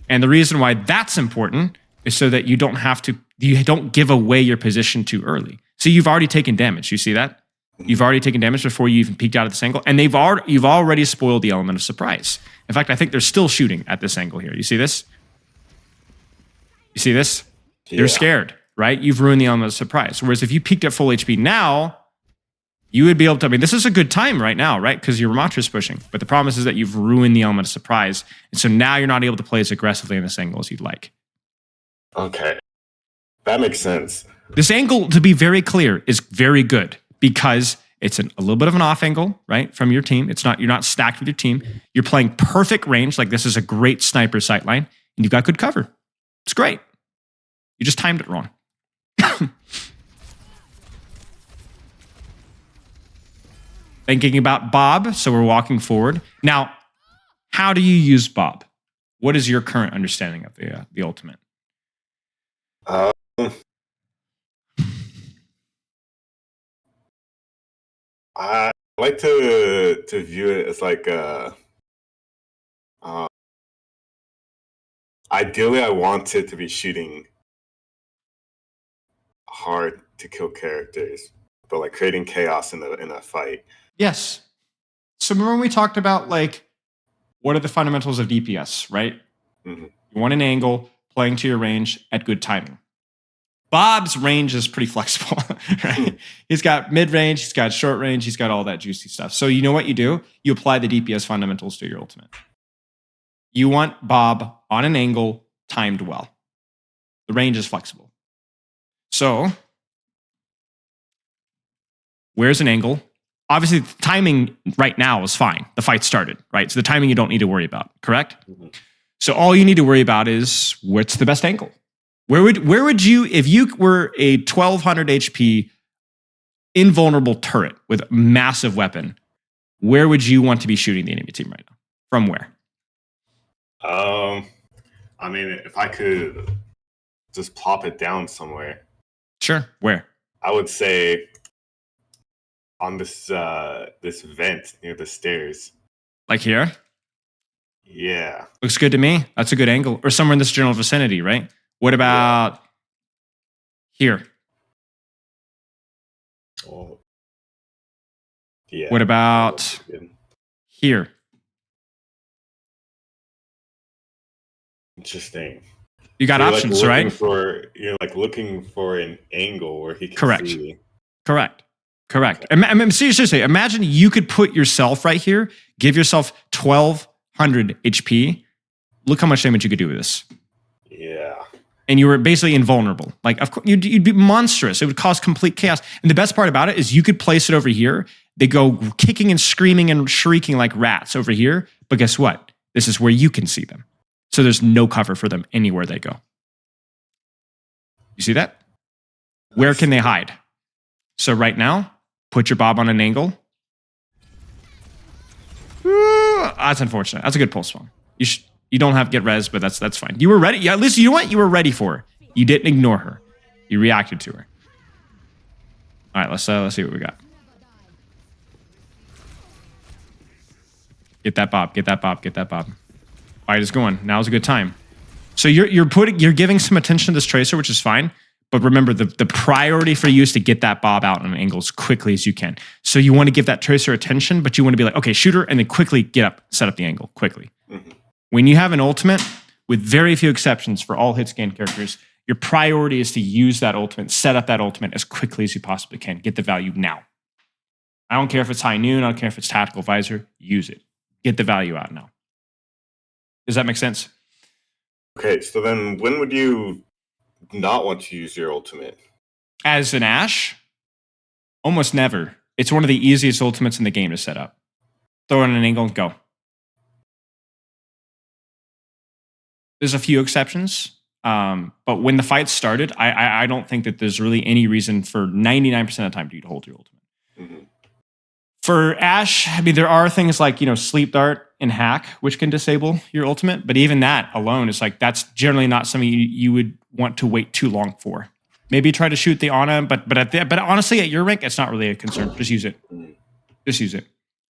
And the reason why that's important is so that you don't give away your position too early. So you've already taken damage. You see that? You've already taken damage before you even peeked out at this angle, and you've already spoiled the element of surprise. In fact, I think they're still shooting at this angle here. You see this? You see this? Yeah. They're scared, right? You've ruined the element of surprise. Whereas if you peeked at full HP now, you would be able to, I mean, this is a good time right now, right? Because your Ramatra's pushing. But the problem is that you've ruined the element of surprise. And so now you're not able to play as aggressively in this angle as you'd like. Okay. That makes sense. This angle, to be very clear, is very good. Because it's a little bit of an off angle, right, from your team. You're not stacked with your team. You're playing perfect range. Like this is a great sniper sightline. and you've got good cover. It's great. You just timed it wrong. Thinking about Bob, so we're walking forward. Now, how do you use Bob? What is your current understanding of the ultimate? I like to view it as like ideally I want it to be shooting hard to kill characters, but like creating chaos in a fight. Yes. So remember when we talked about like what are the fundamentals of DPS, right? Mm-hmm. You want an angle, playing to your range at good timing. Bob's range is pretty flexible, right? He's got mid-range, he's got short range, he's got all that juicy stuff. So you know what you do? You apply the DPS fundamentals to your ultimate. You want Bob on an angle, timed well. The range is flexible. So where's an angle? Obviously, the timing right now is fine. The fight started, right? So the timing you don't need to worry about, correct? Mm-hmm. So all you need to worry about is what's the best angle? Where would you, if you were a 1200 HP invulnerable turret with a massive weapon, where would you want to be shooting the enemy team right now? From where? I mean, if I could just plop it down somewhere. Sure. Where? I would say on this vent near the stairs. Like here? Yeah. Looks good to me. That's a good angle. Or somewhere in this general vicinity, right? What about here? Oh. Yeah. What about here? Interesting. You got options, like right? You're like looking for an angle where he can Correct. see. Correct. I mean, seriously, imagine you could put yourself right here, give yourself 1200 HP. Look how much damage you could do with this. Yeah. And you were basically invulnerable. Like, of course, you'd be monstrous. It would cause complete chaos. And the best part about it is you could place it over here. They go kicking and screaming and shrieking like rats over here. But guess what? This is where you can see them. So there's no cover for them anywhere they go. You see that? Where can they hide? So right now, put your Bob on an angle. That's unfortunate. That's a good pulse bomb. You don't have to get res, but that's fine. You were ready. Yeah, at least you know what? You were ready for her. You didn't ignore her. You reacted to her. All right, let's see what we got. Get that Bob. Get that Bob. Get that Bob. Fight is going. Now's a good time. So you're giving some attention to this tracer, which is fine. But remember, the priority for you is to get that Bob out on an angle as quickly as you can. So you want to give that tracer attention, but you want to be like, okay, shoot her, and then quickly get up, set up the angle quickly. Mm-hmm. When you have an ultimate, with very few exceptions for all hit scan characters, your priority is to use that ultimate, set up that ultimate as quickly as you possibly can. Get the value now. I don't care if it's high noon, I don't care if it's tactical visor, use it. Get the value out now. Does that make sense? Okay, so then when would you not want to use your ultimate? As an Ashe? Almost never. It's one of the easiest ultimates in the game to set up. Throw in an angle and go. There's a few exceptions, but when the fight started, I don't think that there's really any reason for 99% of the time to hold your ultimate. Mm-hmm. For Ashe, I mean, there are things like, Sleep Dart and Hack, which can disable your ultimate, but even that alone is like, that's generally not something you would want to wait too long for. Maybe try to shoot the Ana, but honestly, at your rank, it's not really a concern. Just use it. Just use it.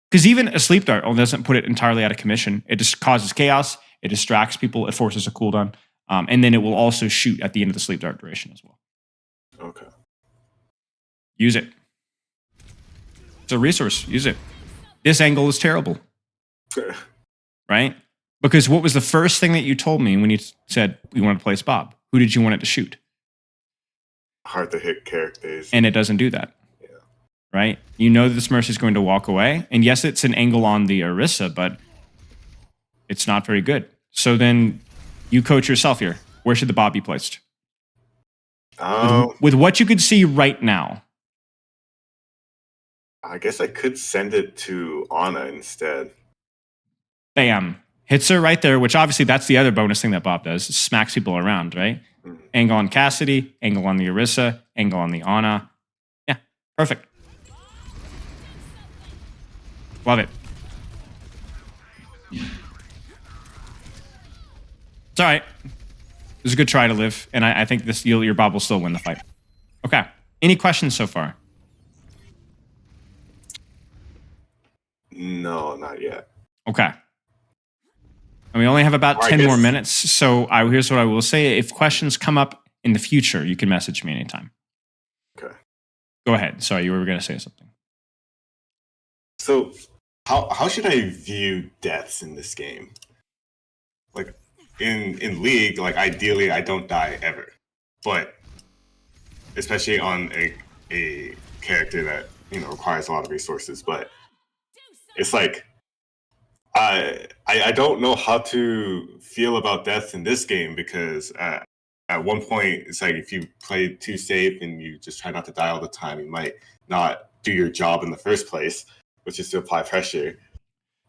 Because even a Sleep Dart doesn't put it entirely out of commission. It just causes chaos. It distracts people. It forces a cooldown. And then it will also shoot at the end of the Sleep Dart duration as well. Okay. Use it. It's a resource. Use it. This angle is terrible. Right? Because what was the first thing that you told me when you said we want to place Bob? Who did you want it to shoot? Hard to hit characters. And it doesn't do that. Yeah. Right? You know that this Mercy is going to walk away. And yes, it's an angle on the Orisa, but it's not very good. So then you coach yourself here. Where should the Bob be placed? With what you could see right now. I guess I could send it to Ana instead. Bam. Hits her right there, which obviously that's the other bonus thing that Bob does. Smacks people around, right? Angle on Cassidy, angle on the Orisa, angle on the Ana. Yeah, perfect. Love it. It's all right. It was a good try to live, and I think your Bob will still win the fight. Okay. Any questions so far? No, not yet. Okay. And we only have about 10 more minutes, so here's what I will say. If questions come up in the future, you can message me anytime. Okay. Go ahead. Sorry, you were going to say something. So, how should I view deaths in this game? Like, in League, like, ideally, I don't die ever. But, especially on a character that, requires a lot of resources. But, it's like, I don't know how to feel about deaths in this game because at one point it's like if you play too safe and you just try not to die all the time, you might not do your job in the first place, which is to apply pressure.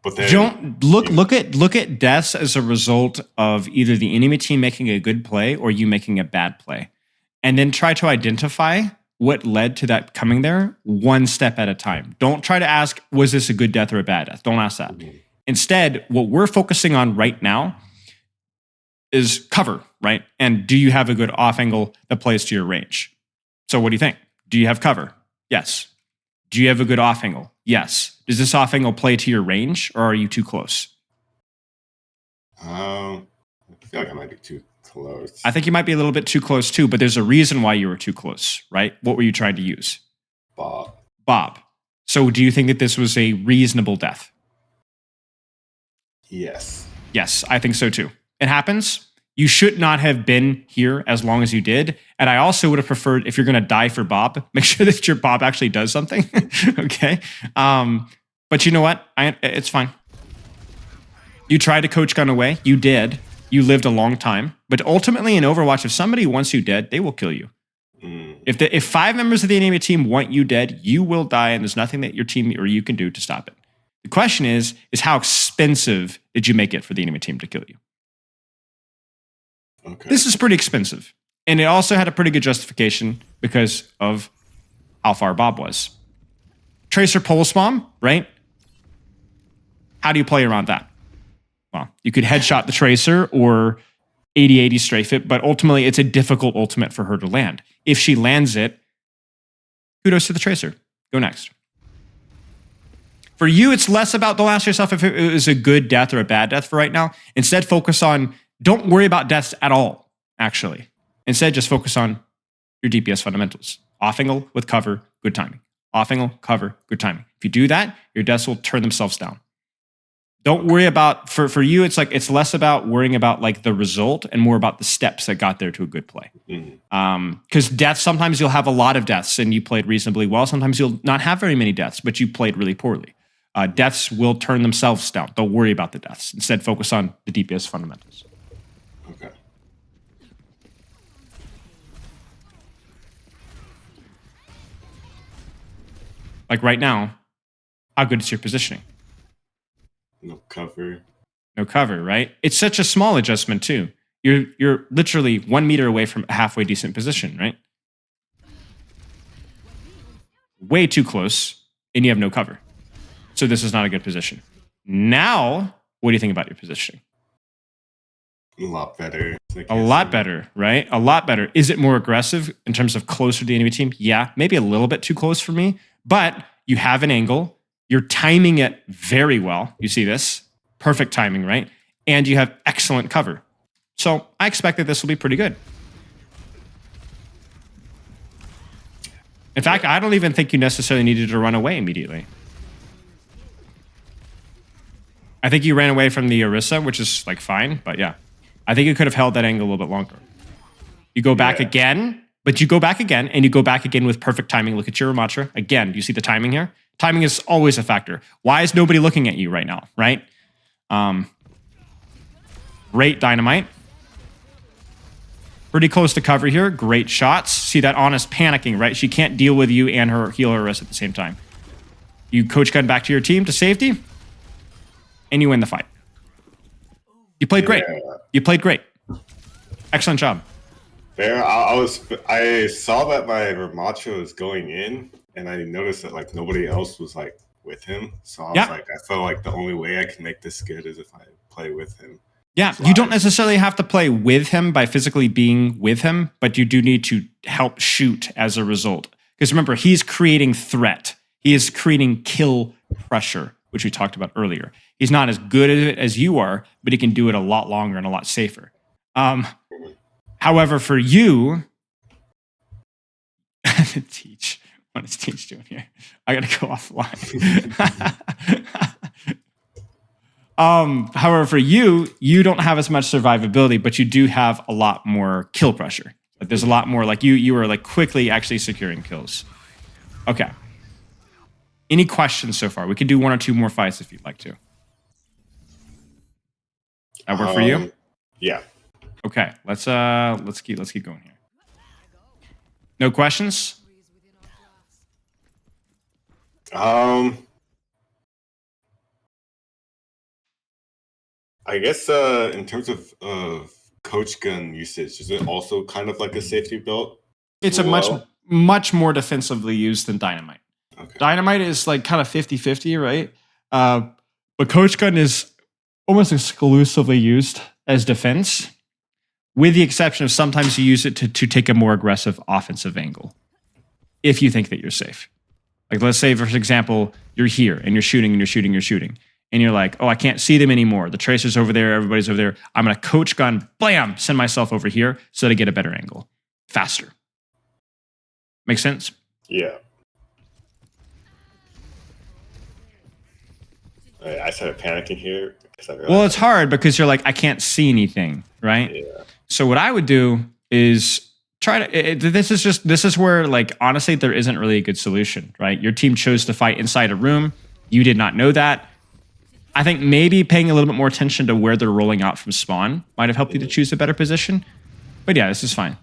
But then don't look at deaths as a result of either the enemy team making a good play or you making a bad play, and then try to identify what led to that coming there one step at a time. Don't try to ask, was this a good death or a bad death? Don't ask that. Mm-hmm. Instead, what we're focusing on right now is cover, right? And do you have a good off angle that plays to your range? So what do you think? Do you have cover? Yes. Do you have a good off angle? Yes. Does this off angle play to your range or are you too close? I feel like I might be too close. I think you might be a little bit too close too, but there's a reason why you were too close, right? What were you trying to use? Bob. So do you think that this was a reasonable death? Yes. Yes, I think so too. It happens. You should not have been here as long as you did. And I also would have preferred, if you're going to die for Bob, make sure that your Bob actually does something. Okay. But you know what? It's fine. You tried to coach gun away. You did. You lived a long time. But ultimately in Overwatch, if somebody wants you dead, they will kill you. If 5 members of the enemy team want you dead, you will die. And there's nothing that your team or you can do to stop it. The question is how expensive did you make it for the enemy team to kill you? Okay. This is pretty expensive. And it also had a pretty good justification because of how far Bob was. Tracer pulse bomb, right? How do you play around that? Well, you could headshot the Tracer or 80-80 strafe it, but ultimately it's a difficult ultimate for her to land. If she lands it, kudos to the Tracer. Go next. For you, it's less about, don't ask yourself if it was a good death or a bad death for right now. Instead, focus on, don't worry about deaths at all, actually. Instead, just focus on your DPS fundamentals. Off angle with cover, good timing. Off angle, cover, good timing. If you do that, your deaths will turn themselves down. Don't worry about, for you, it's less about worrying about like the result and more about the steps that got there to a good play. Because deaths, sometimes you'll have a lot of deaths and you played reasonably well. Sometimes you'll not have very many deaths, but you played really poorly. Deaths will turn themselves down. Don't worry about the deaths. Instead, focus on the DPS fundamentals. Okay. Like right now, how good is your positioning? No cover. No cover, right? It's such a small adjustment too. You're literally 1 meter away from a halfway decent position, right? Way too close, and you have no cover. So this is not a good position. Now, what do you think about your positioning? A lot better. A lot better, right? A lot better. Is it more aggressive in terms of closer to the enemy team? Yeah, maybe a little bit too close for me, but you have an angle. You're timing it very well. You see this? Perfect timing, right? And you have excellent cover. So I expect that this will be pretty good. In fact, I don't even think you necessarily needed to run away immediately. I think you ran away from the Orisa, which is like fine, but yeah. I think you could have held that angle a little bit longer. You go back again, but you go back again, and you go back again with perfect timing. Look at your Ramatra. Again, do you see the timing here? Timing is always a factor. Why is nobody looking at you right now, right? Great dynamite. Pretty close to cover here. Great shots. See that Honest panicking, right? She can't deal with you and her heal her wrist at the same time. You coach gun back to your team to safety, and you win the fight. You played great. You played great. Excellent job. There, I saw that my Ramacho was going in, and I noticed that like nobody else was like with him. So I was like, I felt like the only way I can make this good is if I play with him. Yeah, you don't necessarily have to play with him by physically being with him, but you do need to help shoot as a result. Because remember, he's creating threat. He is creating kill pressure, which we talked about earlier. He's not as good at it as you are, but he can do it a lot longer and a lot safer. However, for you, Teach, what is Teach doing here? I got to go offline. However, for you, you don't have as much survivability, but you do have a lot more kill pressure. Like there's a lot more, like you are like quickly actually securing kills. Okay. Any questions so far? We could do one or two more fights if you'd like to. That work for you? Yeah. Okay. Let's keep going here. No questions? I guess in terms of coach gun usage, is it also kind of like a safety belt? It's a much more defensively used than dynamite. Okay. Dynamite is like kind of 50-50, right? But coach gun is almost exclusively used as defense, with the exception of sometimes you use it to take a more aggressive offensive angle, if you think that you're safe. Like let's say, for example, you're here and you're shooting and you're shooting, you're shooting. And you're like, oh, I can't see them anymore. The tracer's over there. Everybody's over there. I'm going to coach gun, blam, send myself over here so that I get a better angle. Faster. Make sense? Yeah. I started panicking here. Well, it's hard because you're like, I can't see anything, right? Yeah. So what I would do is try to, this is where, like, honestly, there isn't really a good solution, right? Your team chose to fight inside a room. You did not know that. I think maybe paying a little bit more attention to where they're rolling out from spawn might have helped you to choose a better position. But yeah, this is fine.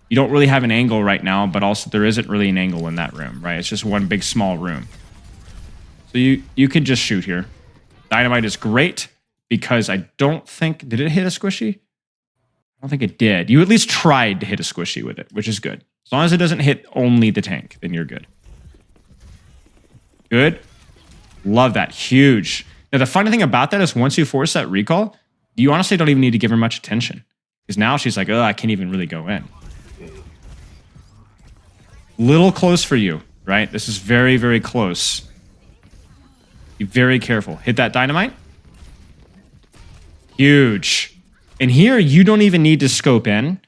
You don't really have an angle right now, but also there isn't really an angle in that room, right? It's just one big small room. So you could just shoot here. Dynamite is great because I don't think... Did it hit a squishy? I don't think it did. You at least tried to hit a squishy with it, which is good. As long as it doesn't hit only the tank, then you're good. Good. Love that. Huge. Now, the funny thing about that is once you force that recall, you honestly don't even need to give her much attention. Because now she's like, oh, I can't even really go in. Little close for you, right? This is very, very close. Be very careful. Hit that dynamite. Huge. And here, you don't even need to scope in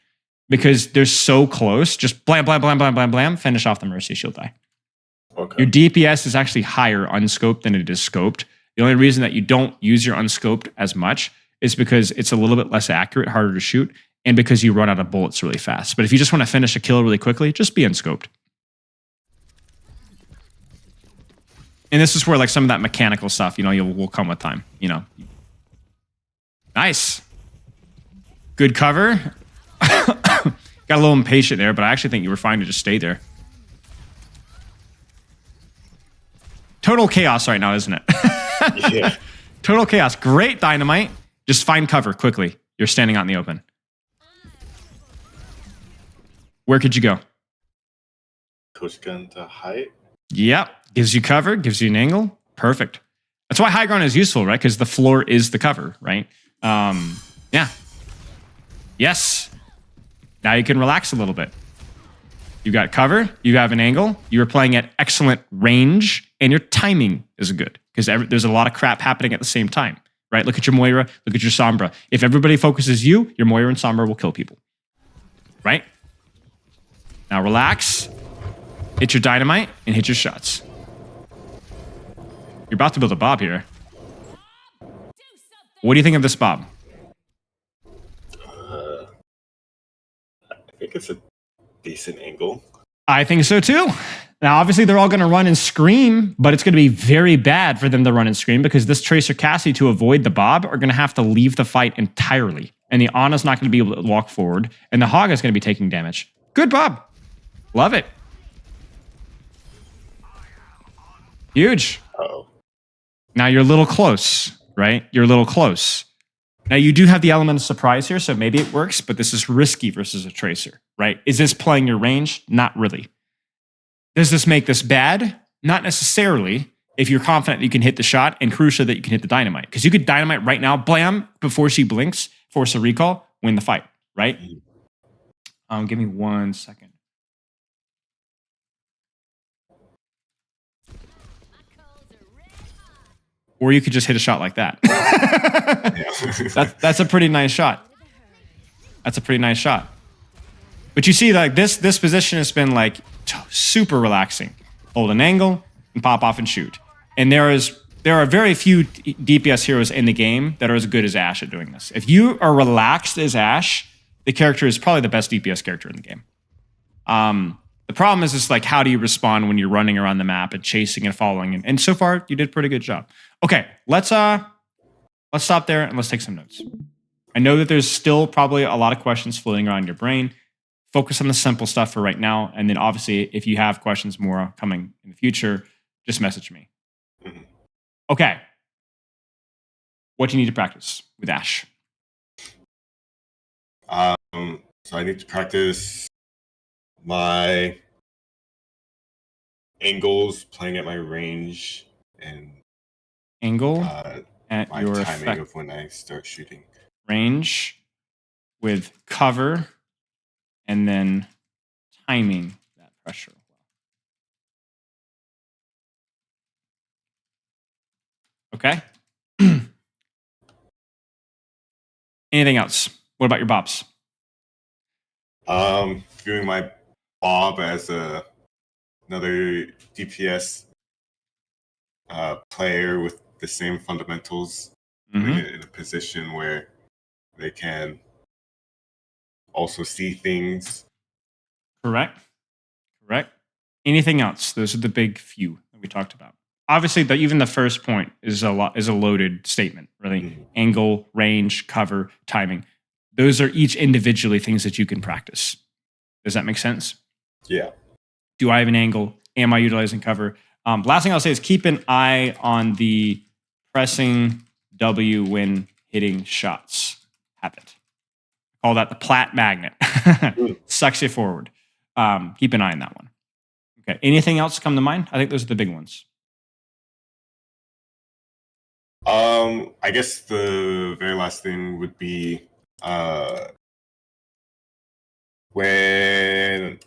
because they're so close. Just blam, blam, blam, blam, blam, blam. Finish off the Mercy. She'll die. Okay. Your DPS is actually higher unscoped than it is scoped. The only reason that you don't use your unscoped as much is because it's a little bit less accurate, harder to shoot, and because you run out of bullets really fast. But if you just want to finish a kill really quickly, just be unscoped. And this is where like some of that mechanical stuff, will come with time, Nice. Good cover. Got a little impatient there, but I actually think you were fine to just stay there. Total chaos right now, isn't it? Yeah. Total chaos. Great dynamite. Just find cover quickly. You're standing out in the open. Where could you go? Coach gun to height. Yep. Gives you cover, gives you an angle. Perfect. That's why high ground is useful, right? Because the floor is the cover, right? Yeah. Yes. Now you can relax a little bit. You got cover, you have an angle, you're playing at excellent range, and your timing is good because there's a lot of crap happening at the same time, right? Look at your Moira, look at your Sombra. If everybody focuses you, your Moira and Sombra will kill people, right? Now relax, hit your dynamite, and hit your shots. You're about to build a bob here. What do you think of this bob? I think it's a decent angle. I think so too. Now, obviously, they're all going to run and scream, but it's going to be very bad for them to run and scream because this Tracer Cassie, to avoid the bob, are going to have to leave the fight entirely. And the Ana's not going to be able to walk forward, and the Hog is going to be taking damage. Good bob. Love it. Huge. Uh-oh. Now you're a little close. right? You're a little close. Now, you do have the element of surprise here, so maybe it works, but this is risky versus a tracer, right? Is this playing your range? Not really. Does this make this bad? Not necessarily, if you're confident that you can hit the shot, and crucially that you can hit the dynamite. Because you could dynamite right now, blam, before she blinks, force a recall, win the fight, right? Give me 1 second. Or you could just hit a shot like that. That's a pretty nice shot. That's a pretty nice shot. But you see, like this position has been like super relaxing. Hold an angle and pop off and shoot. And there are very few DPS heroes in the game that are as good as Ashe at doing this. If you are relaxed as Ashe, the character is probably the best DPS character in the game. The problem is just like, how do you respond when you're running around the map and chasing and following? And so far, you did a pretty good job. Okay, let's stop there and let's take some notes. I know that there's still probably a lot of questions floating around your brain. Focus on the simple stuff for right now. And then obviously, if you have questions more coming in the future, just message me. Okay. What do you need to practice with Ashe? So I need to practice my angles, playing at my range, and angle at my your timing of when I start shooting. Range with cover, and then timing that pressure. Okay. Anything else? What about your bobs? Viewing my bob as another DPS player with the same fundamentals, in a position where they can also see things. Correct. Anything else? Those are the big few that we talked about. Obviously, even the first point is a loaded statement, really. Angle, range, cover, timing. Those are each individually things that you can practice. Does that make sense? Yeah. Do I have an angle? Am I utilizing cover? Last thing I'll say is keep an eye on the pressing W when hitting shots habit. Call that the plat magnet. Sucks you forward. Keep an eye on that one. Okay. Anything else come to mind? I think those are the big ones. I guess the very last thing would be when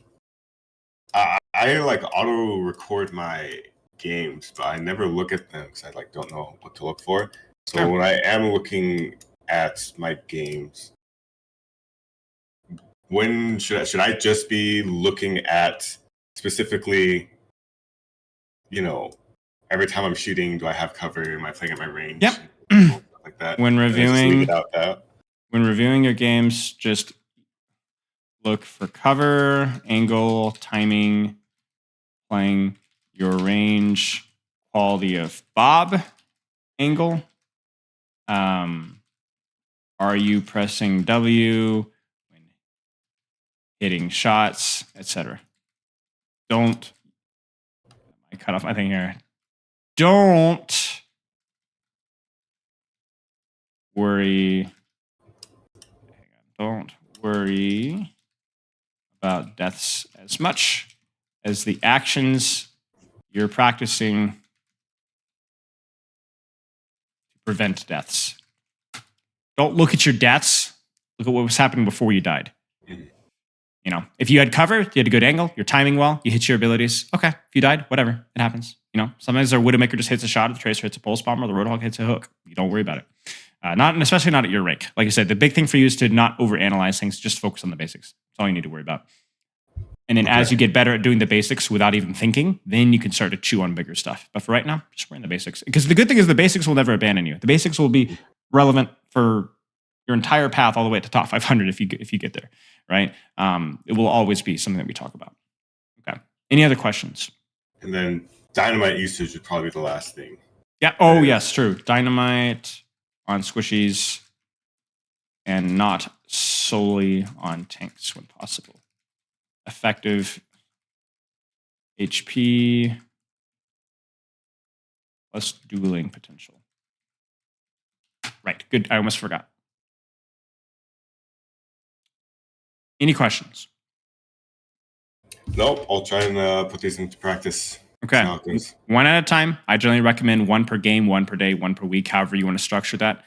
I like auto record my games, but I never look at them because I like don't know what to look for. So when I am looking at my games, when should I just be looking at specifically, every time I'm shooting, do I have cover? Am I playing at my range? Yep. Like that. When reviewing your games, just look for cover, angle, timing, playing your range, quality of bob, angle. Are you pressing W when hitting shots, etc.? Don't. I cut off my thing here. Don't worry. Don't worry about deaths as much as the actions you're practicing to prevent deaths. Don't look at your deaths. Look at what was happening before you died. If you had cover, you had a good angle, you're timing well, you hit your abilities. Okay, if you died, whatever, it happens. Sometimes our Widowmaker just hits a shot, the Tracer hits a pulse bomb, or the Roadhog hits a hook. You don't worry about it. Especially not at your rank. Like I said, the big thing for you is to not overanalyze things. Just focus on the basics. That's all you need to worry about. And then as you get better at doing the basics without even thinking, then you can start to chew on bigger stuff. But for right now, just worry on the basics. Because the good thing is the basics will never abandon you. The basics will be relevant for your entire path all the way to top 500 if you get there, right? It will always be something that we talk about. Okay. Any other questions? And then dynamite usage would probably be the last thing. Yeah. Oh, yes, true. Dynamite on squishies and not solely on tanks when possible. Effective HP plus dueling potential. Right. Good. I almost forgot. Any questions? Nope. I'll try and put these into practice. Okay. One at a time. I generally recommend one per game, one per day, one per week, however you want to structure that.